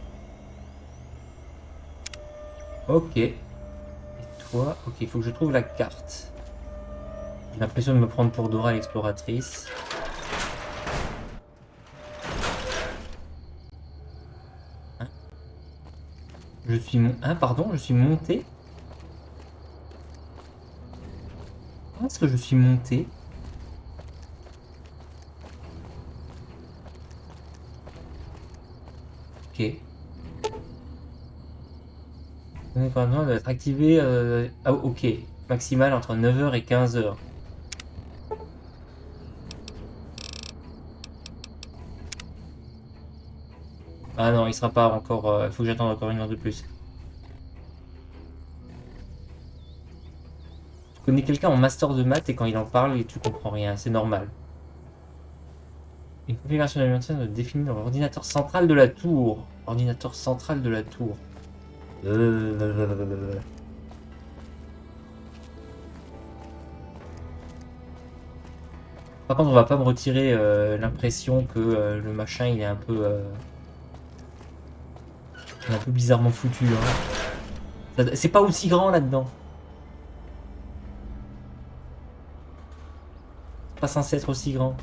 Ok. Et toi, ok, il faut que je trouve la carte. J'ai l'impression de me prendre pour Dora l'exploratrice. Hein, pardon, je suis monté. Comment est-ce que je suis monté? Ok. Le commandement doit être activé. Ah, ok. Maximal entre 9h et 15h. Ah non, il sera pas encore. Il faut que j'attende encore une heure de plus. Tu connais quelqu'un en master de maths et quand il en parle, et tu comprends rien. C'est normal. Une configuration d'alimentaire doit définir l'ordinateur central de la tour. Ordinateur central de la tour. Par contre, on va pas me retirer l'impression que le machin il est un peu bizarrement foutu. Hein. C'est pas aussi grand là-dedans. C'est pas censé être aussi grand.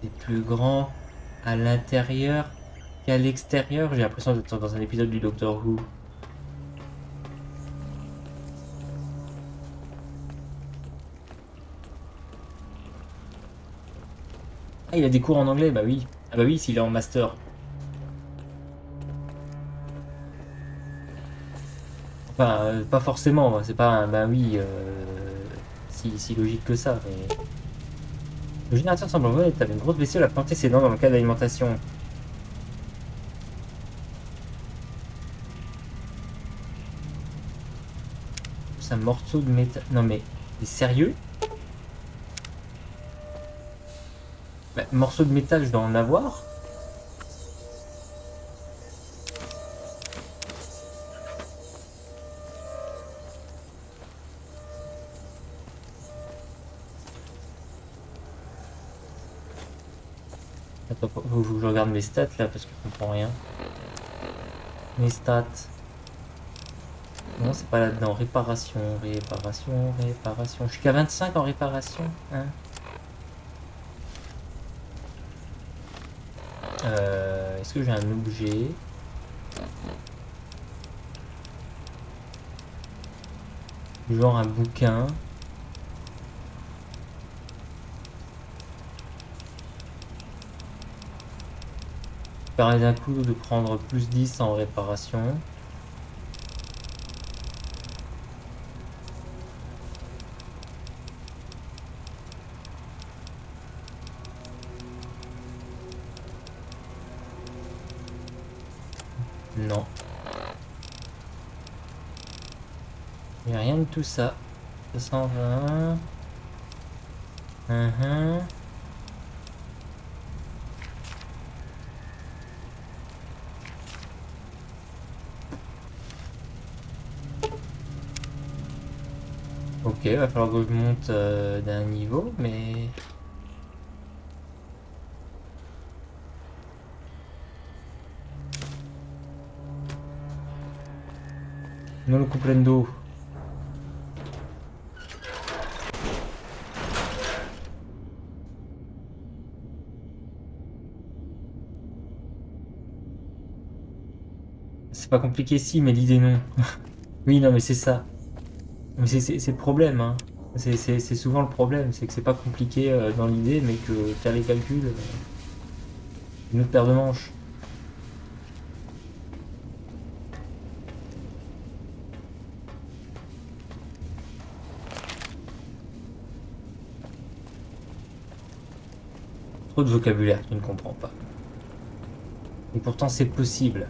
C'est plus grand à l'intérieur qu'à l'extérieur. J'ai l'impression d'être dans un épisode du Doctor Who. Ah, il a des cours en anglais, bah oui. Ah bah oui, s'il est en master. Enfin, pas forcément, c'est pas un bah oui, si logique que ça, mais... Le générateur semble honnête, t'avais une grosse bestiole à planter ses dents dans le cas d'alimentation. C'est un morceau de métal... Non mais, t'es sérieux? Bah, morceau de métal, je dois en avoir. Attends, faut que je regarde mes stats là parce que je comprends rien. Mes stats. Non, c'est pas là-dedans. Réparation, réparation, réparation. Je suis qu'à 25 en réparation. Hein. Est-ce que j'ai un objet? Genre un bouquin. Permet d'un coup de prendre plus 10 en réparation. Non. Il n'y a rien de tout ça. 220. Ok, va falloir que je monte d'un niveau, mais... Non le comprendo. C'est pas compliqué si, mais l'idée non. Oui, non mais c'est ça. Mais c'est le problème, hein. C'est souvent le problème, c'est que c'est pas compliqué dans l'idée, mais que faire les calculs, une autre paire de manches. Trop de vocabulaire que tu ne comprends pas. Et pourtant c'est possible.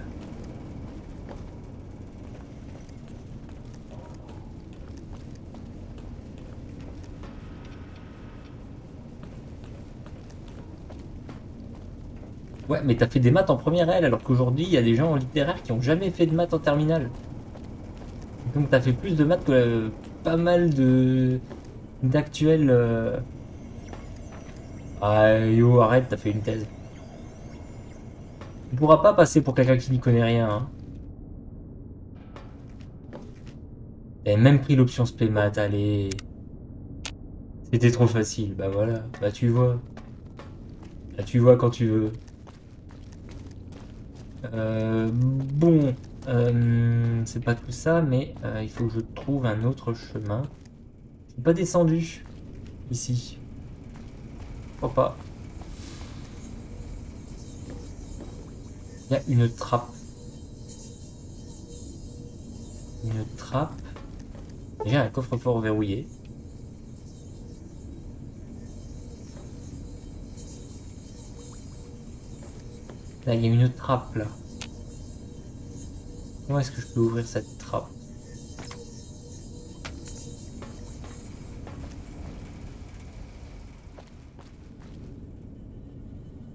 Ouais, mais t'as fait des maths en première L, alors qu'aujourd'hui, il y a des gens en littéraire qui ont jamais fait de maths en terminale. Donc t'as fait plus de maths que pas mal de d'actuels... Ah yo, arrête, t'as fait une thèse. Tu pourras pas passer pour quelqu'un qui n'y connaît rien. Hein. T'avais même pris l'option spé maths, allez. C'était trop facile, bah voilà. Bah tu vois. Bah tu vois quand tu veux. Bon, c'est pas tout ça, mais il faut que je trouve un autre chemin. Je suis pas descendu ici. Pourquoi pas? Il y a une trappe. Une trappe. J'ai un coffre-fort verrouillé. Là, il y a une trappe là. Comment est-ce que je peux ouvrir cette trappe?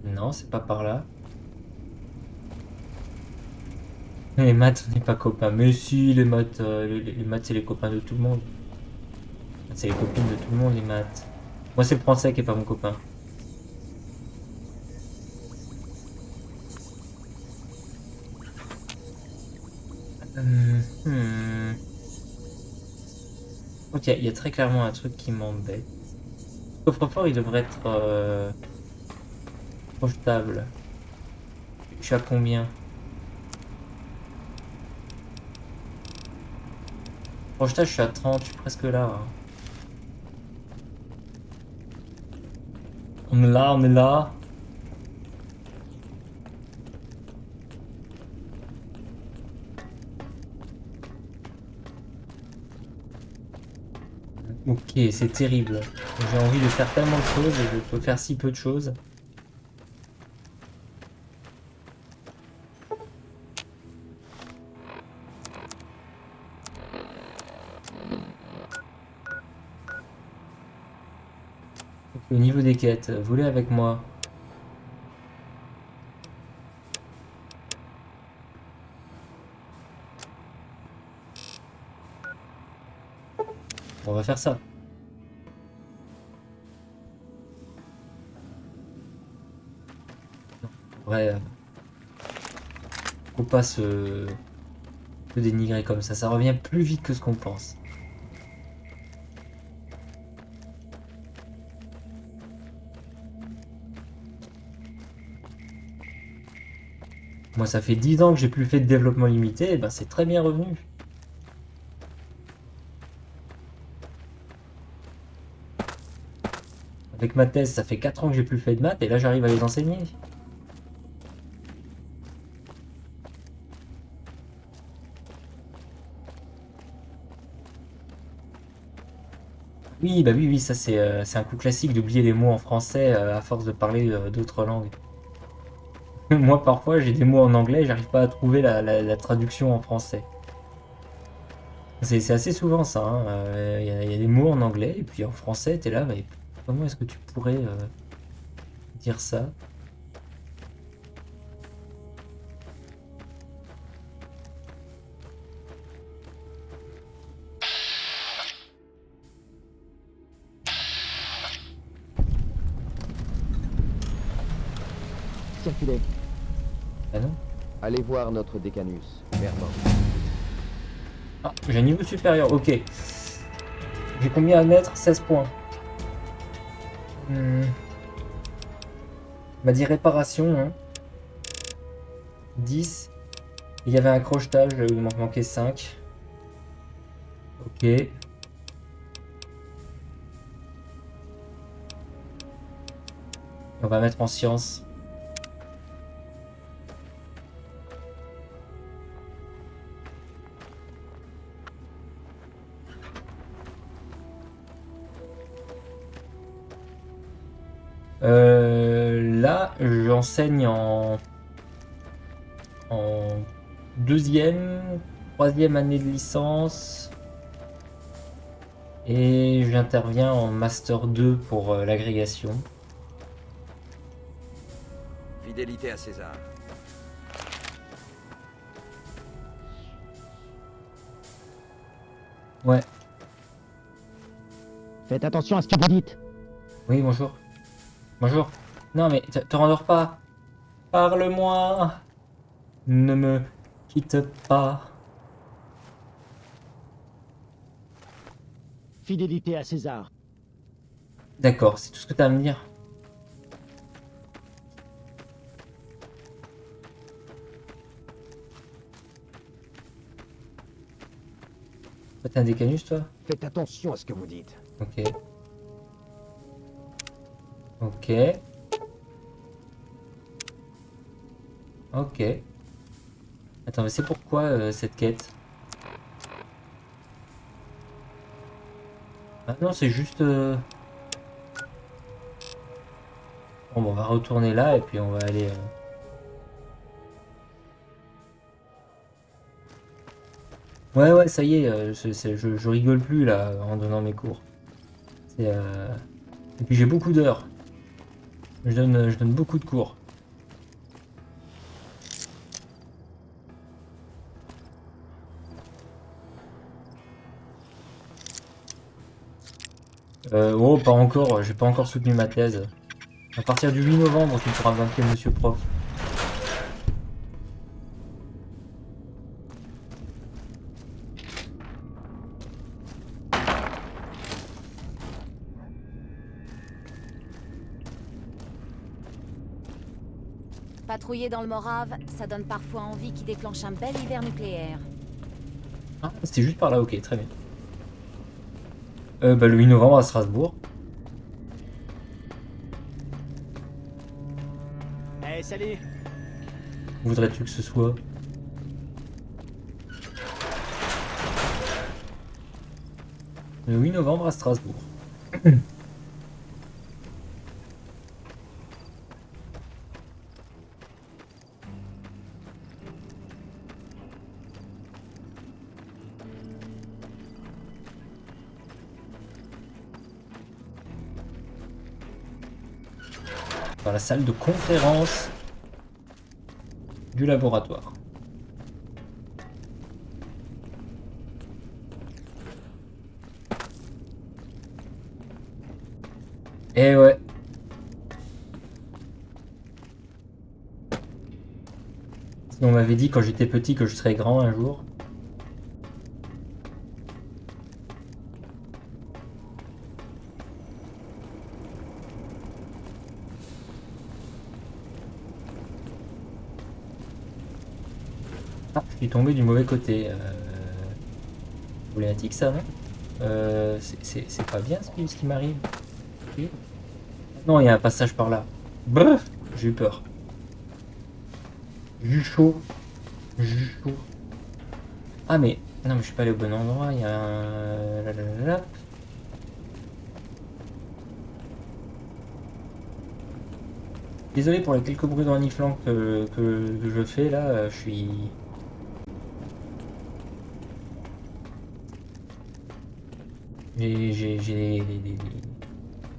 Non, c'est pas par là. Les maths, on n'est pas copains. Mais si, les maths, les maths, c'est les copains de tout le monde. C'est les copines de tout le monde, les maths. Moi, c'est le français qui est pas mon copain. Ok, il y a très clairement un truc qui m'embête. Le coffre-fort, il devrait être projetable. Je suis à combien? Projetage, je suis à 30, je suis presque là. Hein. On est là, on est là. Ok, c'est terrible. J'ai envie de faire tellement de choses et je peux faire si peu de choses. Au niveau des quêtes, volez avec moi. On va faire ça. Ouais. Faut pas se dénigrer comme ça. Ça revient plus vite que ce qu'on pense. Moi, ça fait 10 ans que j'ai plus fait de développement limité. Et ben, c'est très bien revenu. Avec ma thèse, ça fait 4 ans que j'ai plus fait de maths et là j'arrive à les enseigner. Oui, bah oui, ça c'est un coup classique d'oublier les mots en français à force de parler d'autres langues. Moi, parfois, j'ai des mots en anglais, j'arrive pas à trouver la traduction en français. C'est assez souvent ça. Il y a des mots en anglais, et puis en français, t'es là, mais comment est-ce que tu pourrais dire ça? Circulez. Ah non? Allez voir notre décanus, Merman. Ah, j'ai un niveau supérieur, ok. J'ai combien à mettre? 16 points. On m'a dit réparation, hein. 10. Il y avait un crochetage, il m'en manquait 5. Ok. On va mettre en science. Là, j'enseigne en deuxième, troisième année de licence et j'interviens en master 2 pour l'agrégation. Fidélité à César. Ouais. Faites attention à ce que vous dites. Oui, bonjour. Bonjour. Non mais te rendors pas. Parle-moi. Ne me quitte pas. Fidélité à César. D'accord, c'est tout ce que t'as à me dire. Toi, t'es un décanus, toi? Faites attention à ce que vous dites. Ok. Ok. Ok. Attends, mais c'est pourquoi cette quête? Ah non, c'est juste... Bon, on va retourner là et puis on va aller... Ouais, ça y est, je rigole plus là en donnant mes cours. Et puis j'ai beaucoup d'heures. Je donne beaucoup de cours. Oh, pas encore, j'ai pas encore soutenu ma thèse. À partir du 8 novembre, tu pourras vaincre Monsieur Prof. Patrouiller dans le Morave, ça donne parfois envie qui déclenche un bel hiver nucléaire. Ah, c'était juste par là, ok, très bien. Bah, le 8 novembre à Strasbourg. Eh, salut. Où voudrais-tu que ce soit? Le 8 novembre à Strasbourg. Dans la salle de conférence du laboratoire. Eh ouais. On m'avait dit quand j'étais petit que je serais grand un jour. Ah, je suis tombé du mauvais côté. Problématique ça, non? C'est pas bien ce qui m'arrive. Oui. Non, il y a un passage par là. Bref, j'ai eu peur. J'ai eu chaud. J'ai eu chaud. Ah mais... Non mais je suis pas allé au bon endroit, il y a un... Lalalala. Désolé pour les quelques bruits de reniflant que je fais là, je suis... J'ai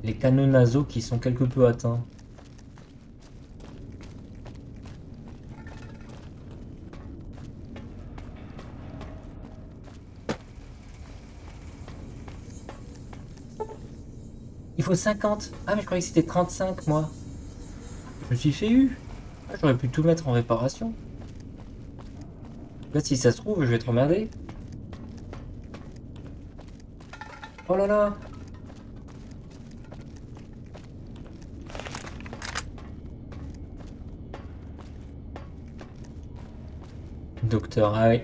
les canaux nasaux qui sont quelque peu atteints. Il faut 50. Ah mais je croyais que c'était 35 moi. Je me suis fait eu. Ah, j'aurais pu tout mettre en réparation. Là si ça se trouve je vais être emmerdé. Oh là là. Docteur, ah oui.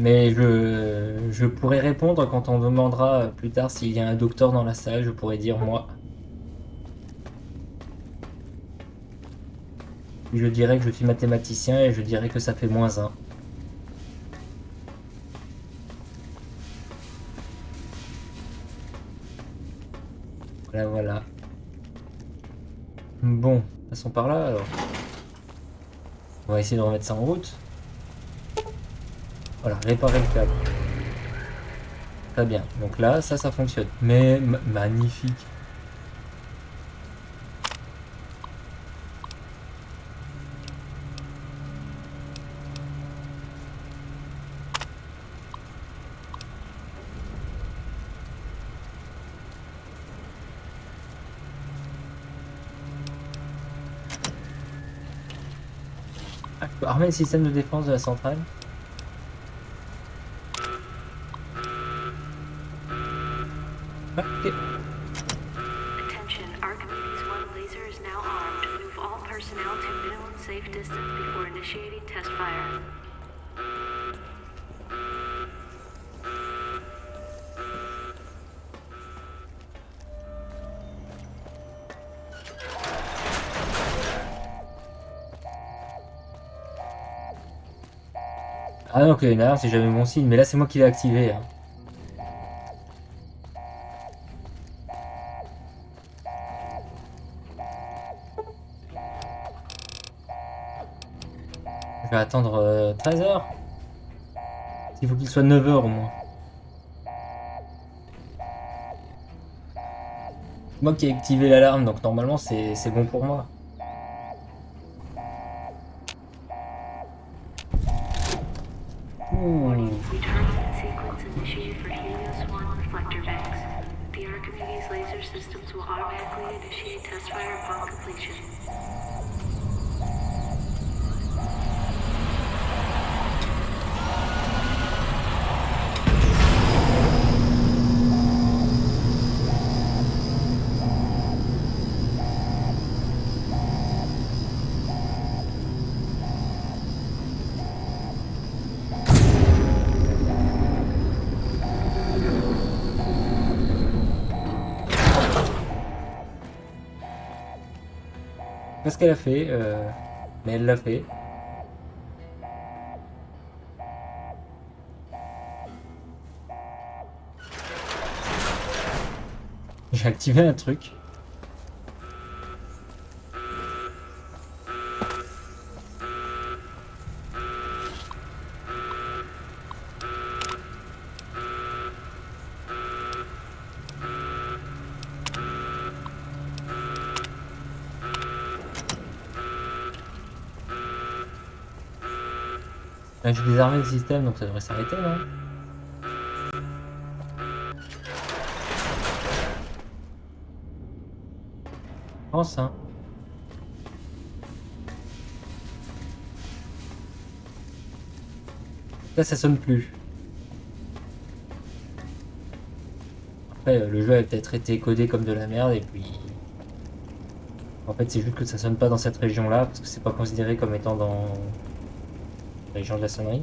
Mais je pourrais répondre quand on demandera plus tard s'il y a un docteur dans la salle, je pourrais dire moi. Je dirais que je suis mathématicien et je dirais que ça fait -1. Voilà, voilà. Bon, passons par là alors. On va essayer de remettre ça en route. Voilà, réparer le câble. Très bien. Donc là, ça fonctionne. Mais magnifique. Ah, je peux armer le système de défense de la centrale. Ah, ok. Attention, Archimedes 1 laser is now armed. Move all personnel to minimum safe distance before initiating test fire. Ah non, que une alarme, c'est jamais bon signe. Mais là, c'est moi qui l'ai activé. Hein. Je vais attendre 13 h. Il faut qu'il soit 9 h au moins. C'est moi qui ai activé l'alarme, donc normalement c'est bon pour moi. Retargeting sequence initiated for Helios 1 reflector banks. The Archimedes laser systems will automatically initiate test fire upon completion. Pas ce qu'elle a fait, mais elle l'a fait. J'ai activé un truc. J'ai désarmé le système, donc ça devrait s'arrêter, non? Je pense, hein. Là, ça sonne plus. Après, le jeu a peut-être été codé comme de la merde, et puis... En fait, c'est juste que ça sonne pas dans cette région-là, parce que c'est pas considéré comme étant dans... la région de la sonnerie.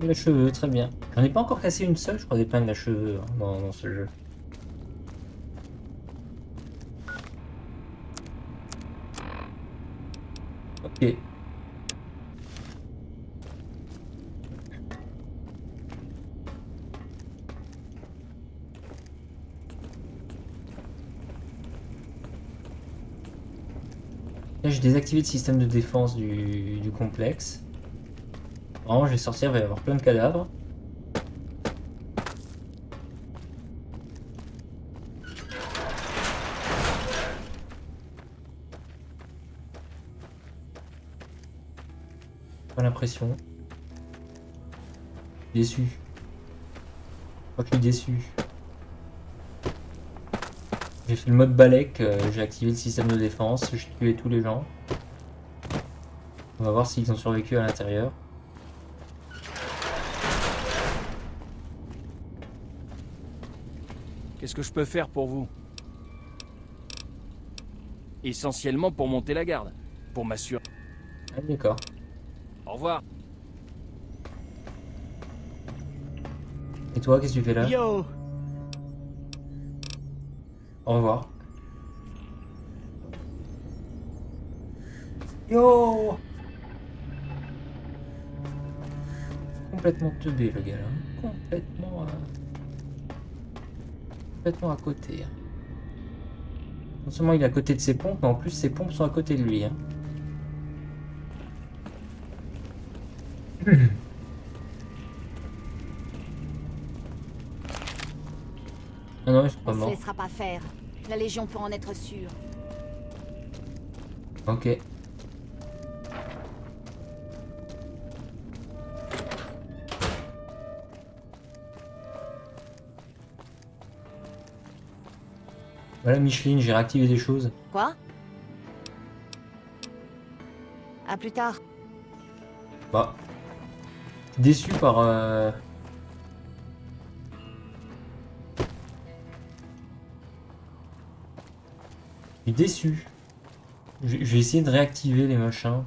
La cheveux, très bien. J'en ai pas encore cassé une seule, je crois, des pingles à cheveux hein, dans ce jeu. Ok. Là, j'ai désactivé le système de défense du complexe. Vraiment, je vais sortir, il va y avoir plein de cadavres. Pas l'impression. Déçu. Je crois que je suis déçu. J'ai fait le mode Balek, j'ai activé le système de défense, j'ai tué tous les gens. On va voir s'ils ont survécu à l'intérieur. Qu'est-ce que je peux faire pour vous? Essentiellement pour monter la garde, pour m'assurer. Ah, d'accord. Au revoir. Et toi, qu'est-ce que tu fais là? Yo! Au revoir. Yo! Complètement teubé le gars là. Complètement à côté. Hein. Non seulement il est à côté de ses pompes, mais en plus ses pompes sont à côté de lui. Hein. Ah non, ils sont pas On se morts. laissera pas faire. La Légion peut en être sûre. Ok. Voilà Micheline, j'ai réactivé des choses. Quoi? À plus tard. Bah. Déçu par... Je suis déçu. Je vais essayer de réactiver les machins.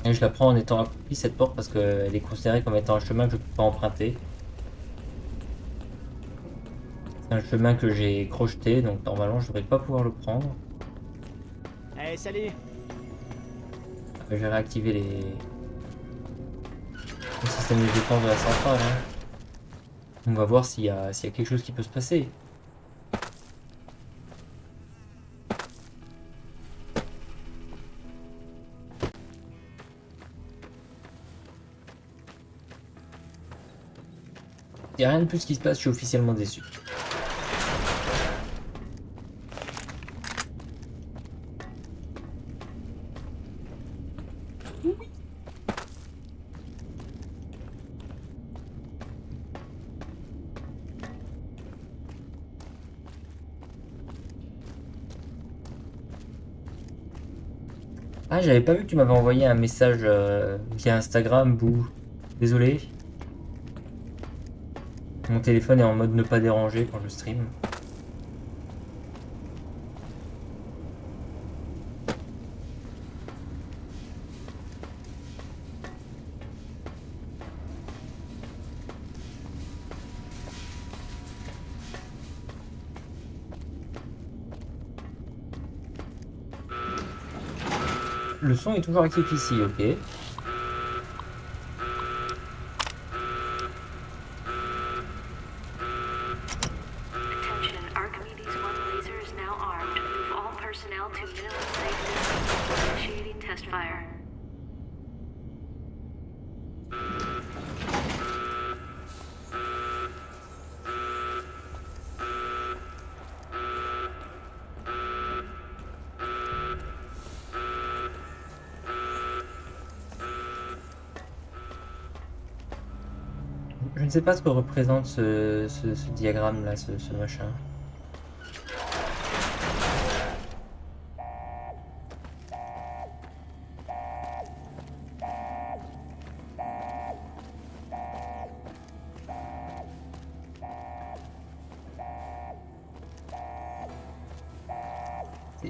Et je la prends en étant accroupi cette porte parce qu'elle est considérée comme étant un chemin que je ne peux pas emprunter. C'est un chemin que j'ai crocheté, donc normalement je devrais pas pouvoir le prendre. Hey, salut! Je vais réactiver le système de défense de la centrale. Hein. On va voir s'il y a quelque chose qui peut se passer. Il n'y a rien de plus qui se passe, je suis officiellement déçu. Ah, j'avais pas vu que tu m'avais envoyé un message via Instagram, Bou. Désolé. Mon téléphone est en mode ne pas déranger quand je stream. Le son est toujours actif ici, ok. Attention, Archimedes 1 laser is now armed. Move all personnel to minimum safe distance. Initiating test fire. Je ne sais pas ce que représente ce diagramme là, ce machin.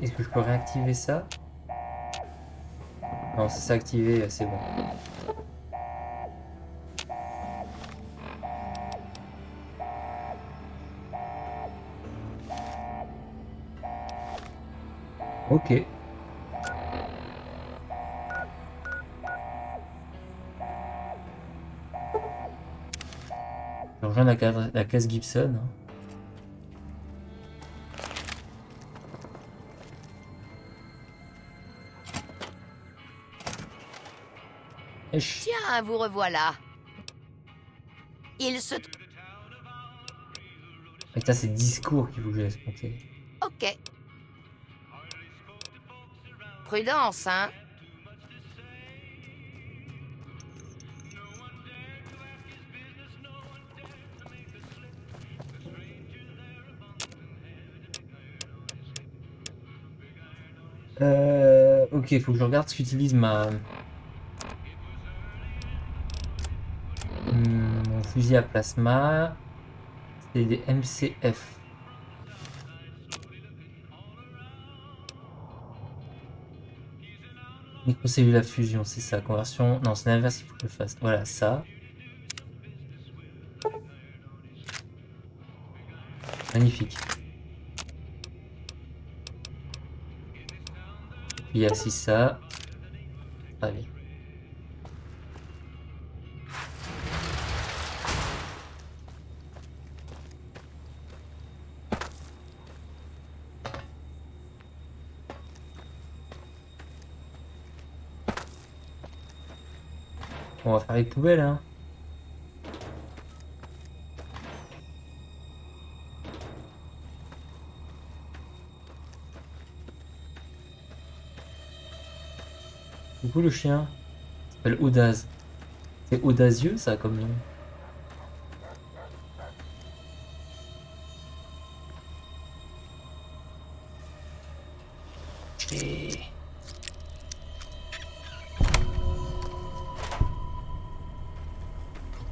Est-ce que je peux réactiver ça? Non, si c'est activé, c'est bon. Ok. Je rejoins la case Gibson. Tiens, vous revoilà. Il se... Et ça, c'est discours qu'il faut que je laisse compter. Ok. Prudence, hein. Ok, il faut que je regarde ce qu'utilise mon fusil à plasma. C'est des MCF. Microcellule à fusion, c'est ça. Conversion. Non, c'est l'inverse qu'il faut que je fasse. Voilà, ça. Magnifique. Puis il y a aussi ça. Très bien. On va faire les poubelles, hein. Coucou le chien. Il s'appelle Audaz. C'est audacieux ça comme nom. Et...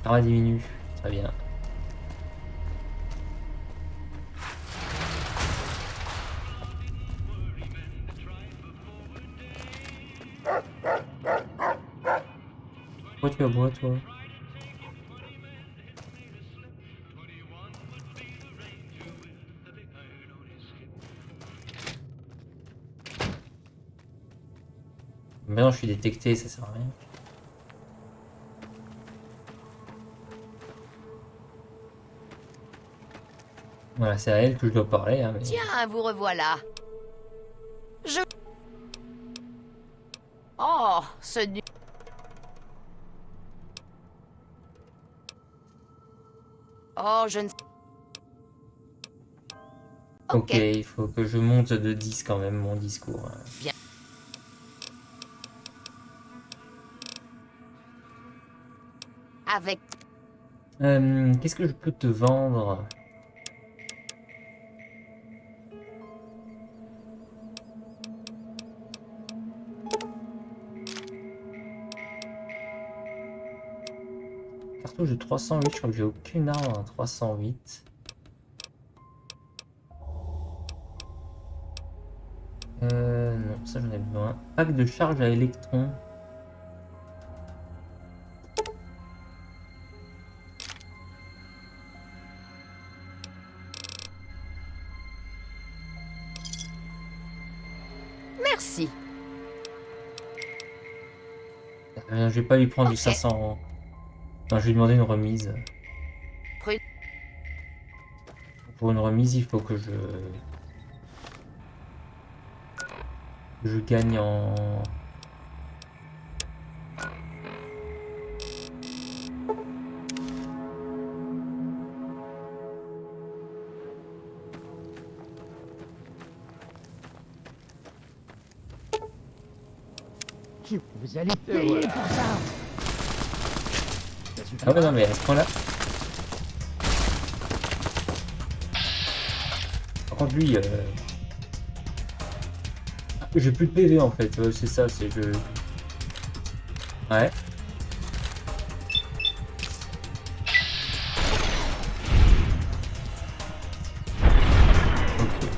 Ah, diminue. Très bien. Pourquoi tu aboies, toi? Maintenant je suis détecté, ça sert à rien. Voilà, c'est à elle que je dois parler. Hein, mais... Tiens, vous revoilà. Je... Oh, ce nu... Oh, je ne... Ok, il faut que je monte de 10 quand même mon discours. Bien. Avec... Qu'est-ce que je peux te vendre? Cartouche de 308, je crois que j'ai aucune arme à 308. Non, ça j'en ai besoin. Pack de charge à électrons. Merci. Je vais pas lui prendre du 500. Non, je vais lui demander une remise. Pour une remise, il faut que je gagne en... Vous allez payer pour ça. Ah ouais, non mais à ce point-là... Par contre lui... J'ai plus de PV en fait, ouais, c'est ça, c'est que... Ouais. Ok.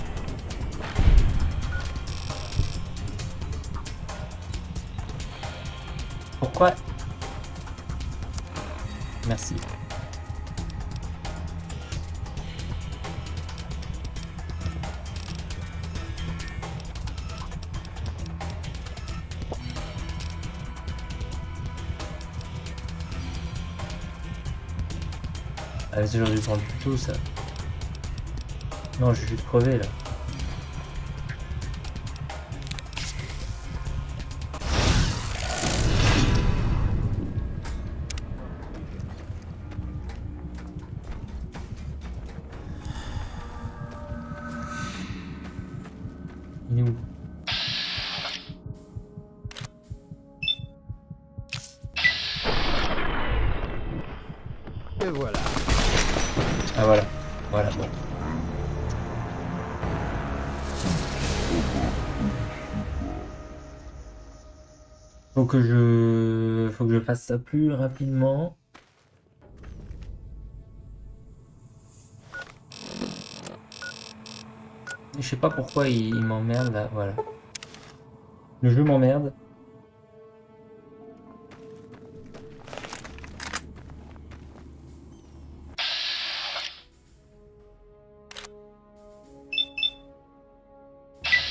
Pourquoi? Merci. Ah, j'aurais dû prendre plus tôt ça. Non, je vais juste crever là. Il est où? Et voilà. Ah voilà, voilà bon. Faut que je fasse ça plus rapidement. Je sais pas pourquoi il m'emmerde là, voilà. Le jeu m'emmerde.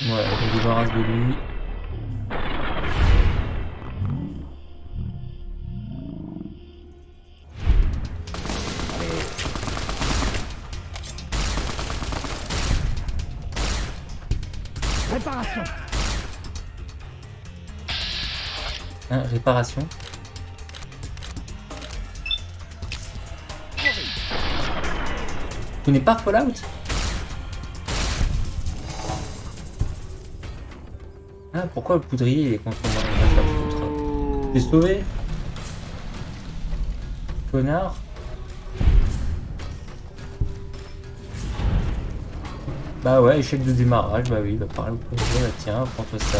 Voilà, je me débarrasse de lui. Réparation. Hein, réparation. Tu n'es pas Fallout? Ah, pourquoi le poudrier il est contre moi? Il va faire foutre. T'es sauvé? Connard. Bah ouais, échec de démarrage, bah oui, bah par là, tiens, prends-toi ça.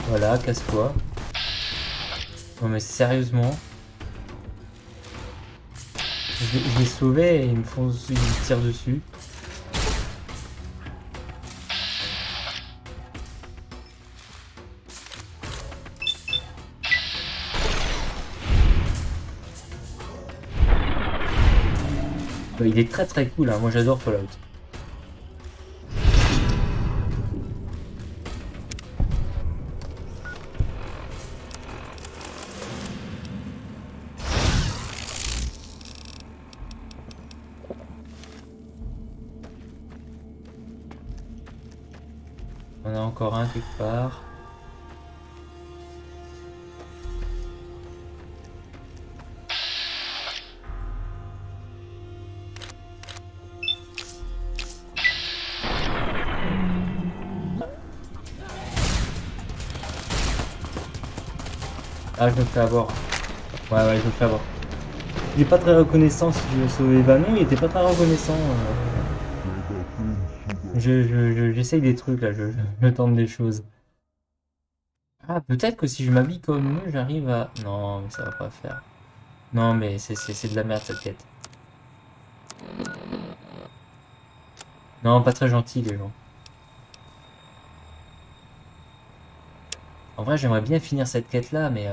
Voilà, casse-toi. Non mais sérieusement. Je l'ai sauvé et ils me tirent dessus. Bah, il est très très cool, hein. Moi j'adore Fallout. On a encore un quelque part. Ah, je me fais avoir. Ouais, je me fais avoir. Il est pas très reconnaissant si je veux sauver. Bah non, il était pas très reconnaissant. J'essaye des trucs là, je tente des choses. Ah, peut-être que si je m'habille comme eux, j'arrive à... Non, mais ça va pas faire. Non, mais c'est de la merde cette quête. Non, pas très gentil les gens. En vrai, j'aimerais bien finir cette quête là, mais...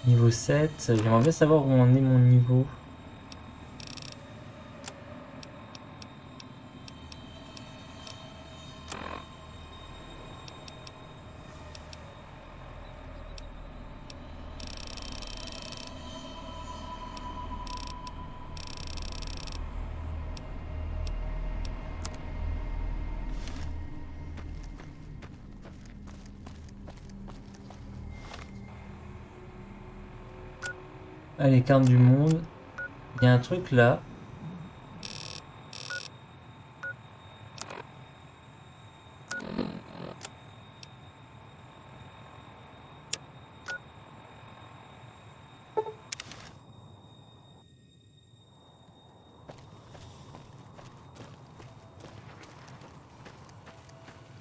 Niveau 7, j'aimerais bien savoir où en est mon niveau. Ah, les cartes du monde. Il y a un truc là.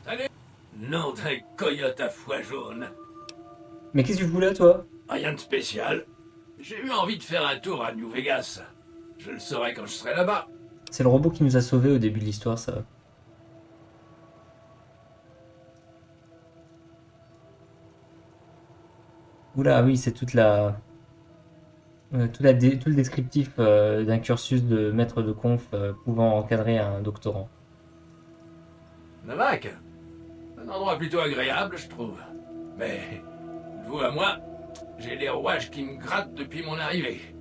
Salut! Nom d'un coyote à foie jaune. Mais qu'est-ce que tu voulais toi? Rien de spécial. J'ai eu envie de faire un tour à New Vegas. Je le saurai quand je serai là-bas. C'est le robot qui nous a sauvés au début de l'histoire, ça. Oula, oui, c'est toute la... tout le descriptif d'un cursus de maître de conf pouvant encadrer un doctorant. Navak, un endroit plutôt agréable, je trouve. Mais, de vous à moi, j'ai les rouages qui me grattent depuis mon arrivée.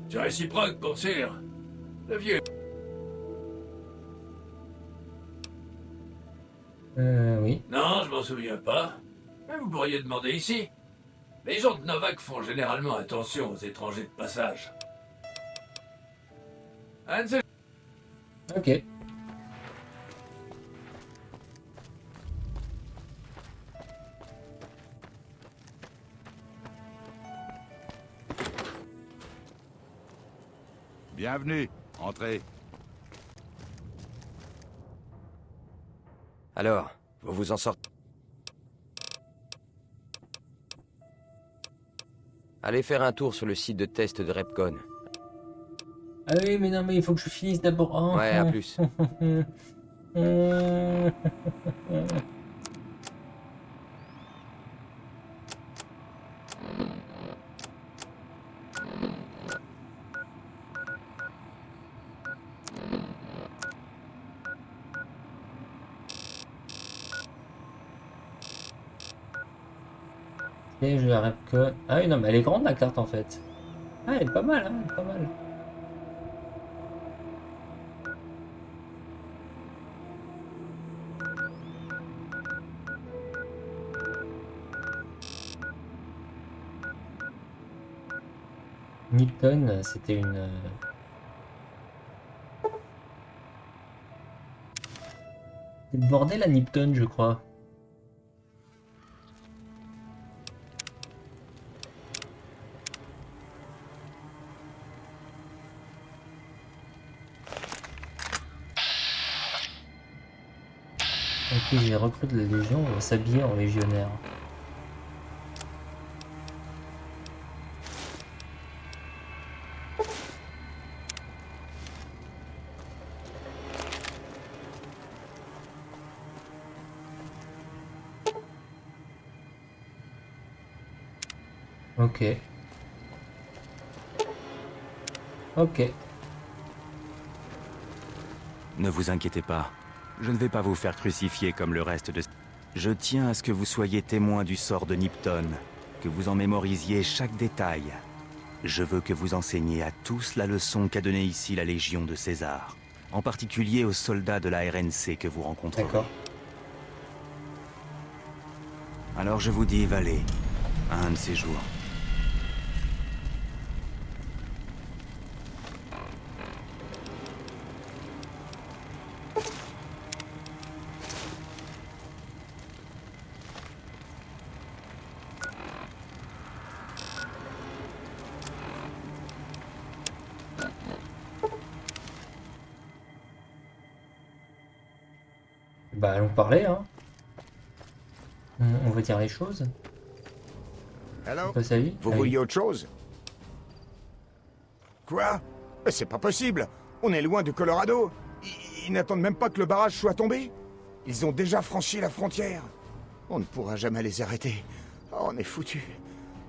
C'est réciproque, pour sûr. Le vieux. Oui. Non, je m'en souviens pas. Mais vous pourriez demander ici. Les gens de Novak font généralement attention aux étrangers de passage. Hans. Ok. Bienvenue, entrez. Alors, vous vous en sortez? Allez faire un tour sur le site de test de Repcon. Ah oui, mais non, mais il faut que je finisse d'abord. Oh, Ouais, à plus. Et je rêve que... Ah oui, non, mais elle est grande la carte en fait. Ah, elle est pas mal, hein, elle est pas mal. Nipton, c'était une... C'est le bordel à Nipton, je crois. Ok, les recrues de la Légion vont s'habiller en légionnaire. Ok. Ok. Ne vous inquiétez pas. Je ne vais pas vous faire crucifier comme le reste de... Je tiens à ce que vous soyez témoin du sort de Nipton, que vous en mémorisiez chaque détail. Je veux que vous enseigniez à tous la leçon qu'a donnée ici la Légion de César, en particulier aux soldats de la RNC que vous rencontrerez. D'accord. Alors je vous dis, Valé, un de ces jours. Bah allons parler, hein. On va dire les choses. Hello? Pas sa vie. Vous Ah oui. vouliez autre chose? Quoi? Mais c'est pas possible! On est loin du Colorado! Ils n'attendent même pas que le barrage soit tombé! Ils ont déjà franchi la frontière! On ne pourra jamais les arrêter. Oh, on est foutus.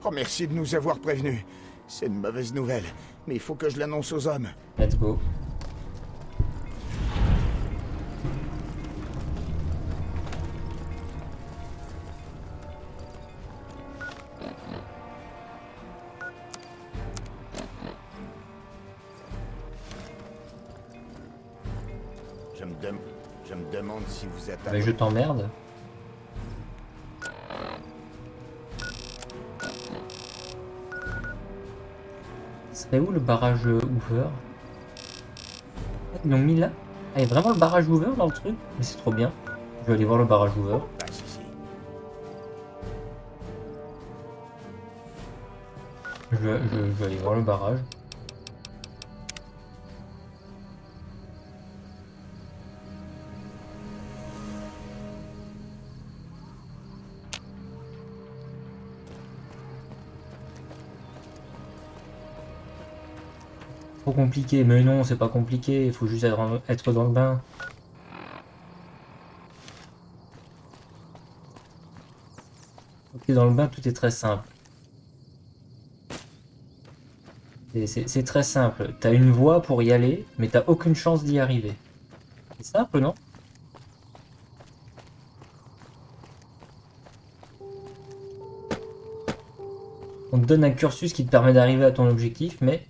Oh, merci de nous avoir prévenus. C'est une mauvaise nouvelle, mais il faut que je l'annonce aux hommes. Let's go. Je me demande si vous êtes... Mais je t'emmerde. Serait où le barrage Hoover? Ils l'ont mis là? Ah, il y a vraiment le barrage Hoover dans le truc? Mais c'est trop bien. Je vais aller voir le barrage Hoover. Bah, si, si. Je vais aller voir le barrage. Trop compliqué, mais non, c'est pas compliqué, il faut juste être dans le bain. Ok. T'es dans le bain, tout est très simple. C'est très simple. T'as une voie pour y aller, mais t'as aucune chance d'y arriver. C'est simple, non? On te donne un cursus qui te permet d'arriver à ton objectif, mais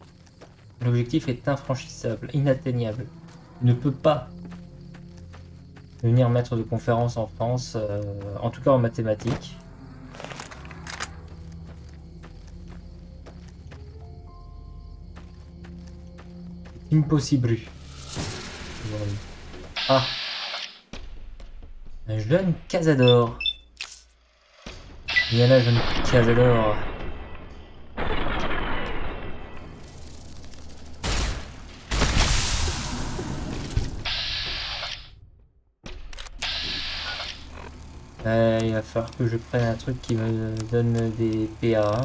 l'objectif est infranchissable, inatteignable. Tu ne peux pas devenir maître de conférence en France, en tout cas en mathématiques. Impossible. Ah. Un jeune Cazador. Il y en a, jeune Cazador. Il va falloir que je prenne un truc qui me donne des PA.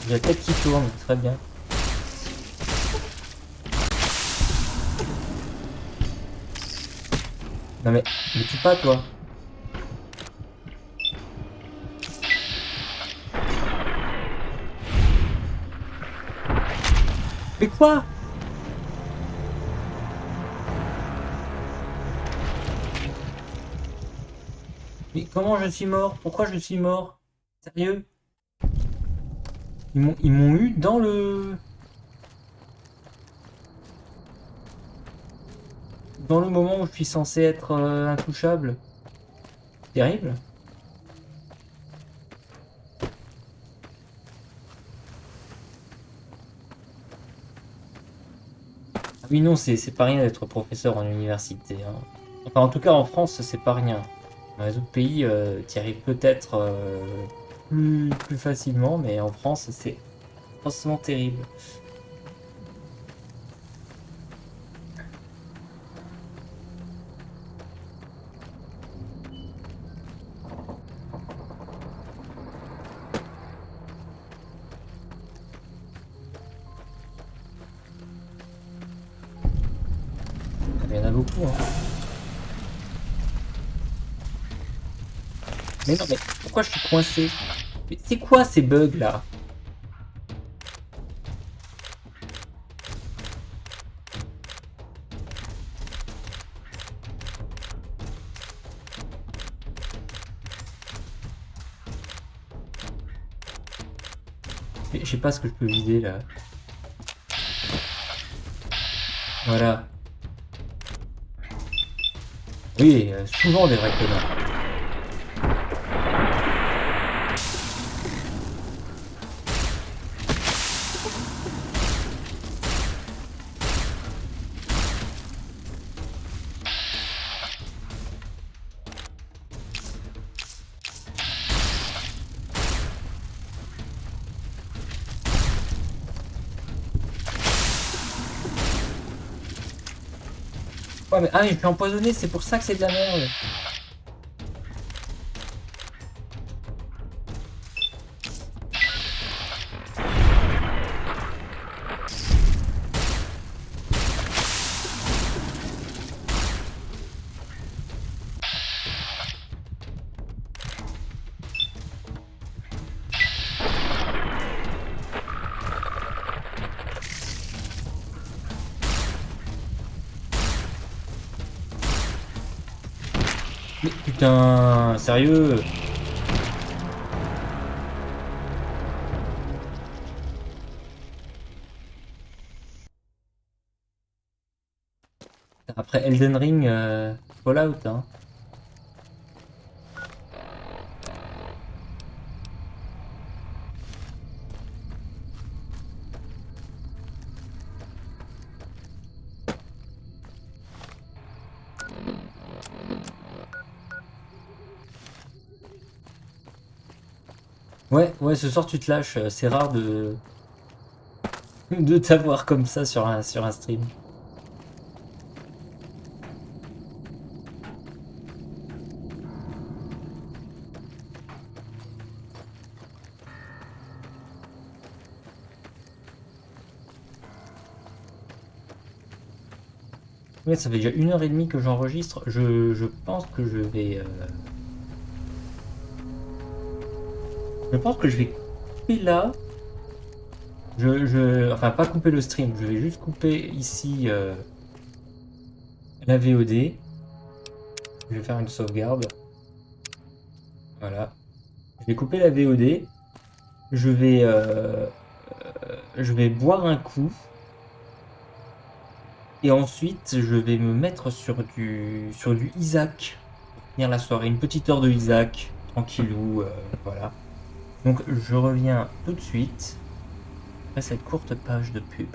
J'ai la tête qui tourne, très bien. Non mais tue pas toi. Mais quoi? Mais comment je suis mort? Pourquoi je suis mort? Sérieux? Ils m'ont eu dans le moment où je suis censé être intouchable. Terrible. Ah oui non, c'est pas rien d'être professeur en université, hein. Enfin en tout cas en France c'est pas rien. Dans les autres pays t'y arrives peut-être plus facilement, mais en France c'est franchement terrible. Il y en a beaucoup, hein. Mais non, mais pourquoi je suis coincé? Mais c'est quoi ces bugs là? Je sais pas ce que je peux vider là. Voilà. Oui, souvent des vrais connards. Ouais, mais ah, je suis empoisonné, c'est pour ça que c'est de la merde. Mais putain, sérieux? Après Elden Ring, Fallout, hein. Ouais, ce soir tu te lâches, c'est rare de t'avoir comme ça sur un stream. Ouais, ça fait déjà 1h30 que j'enregistre. Je pense que je vais... Je pense que je vais couper là. Enfin, pas couper le stream. Je vais juste couper ici la VOD. Je vais faire une sauvegarde. Voilà. Je vais couper la VOD. Je vais boire un coup. Et ensuite, je vais me mettre sur du Isaac. Pour finir la soirée. Une petite heure de Isaac. Tranquillou. Voilà. Donc, je reviens tout de suite. Après cette courte page de pub.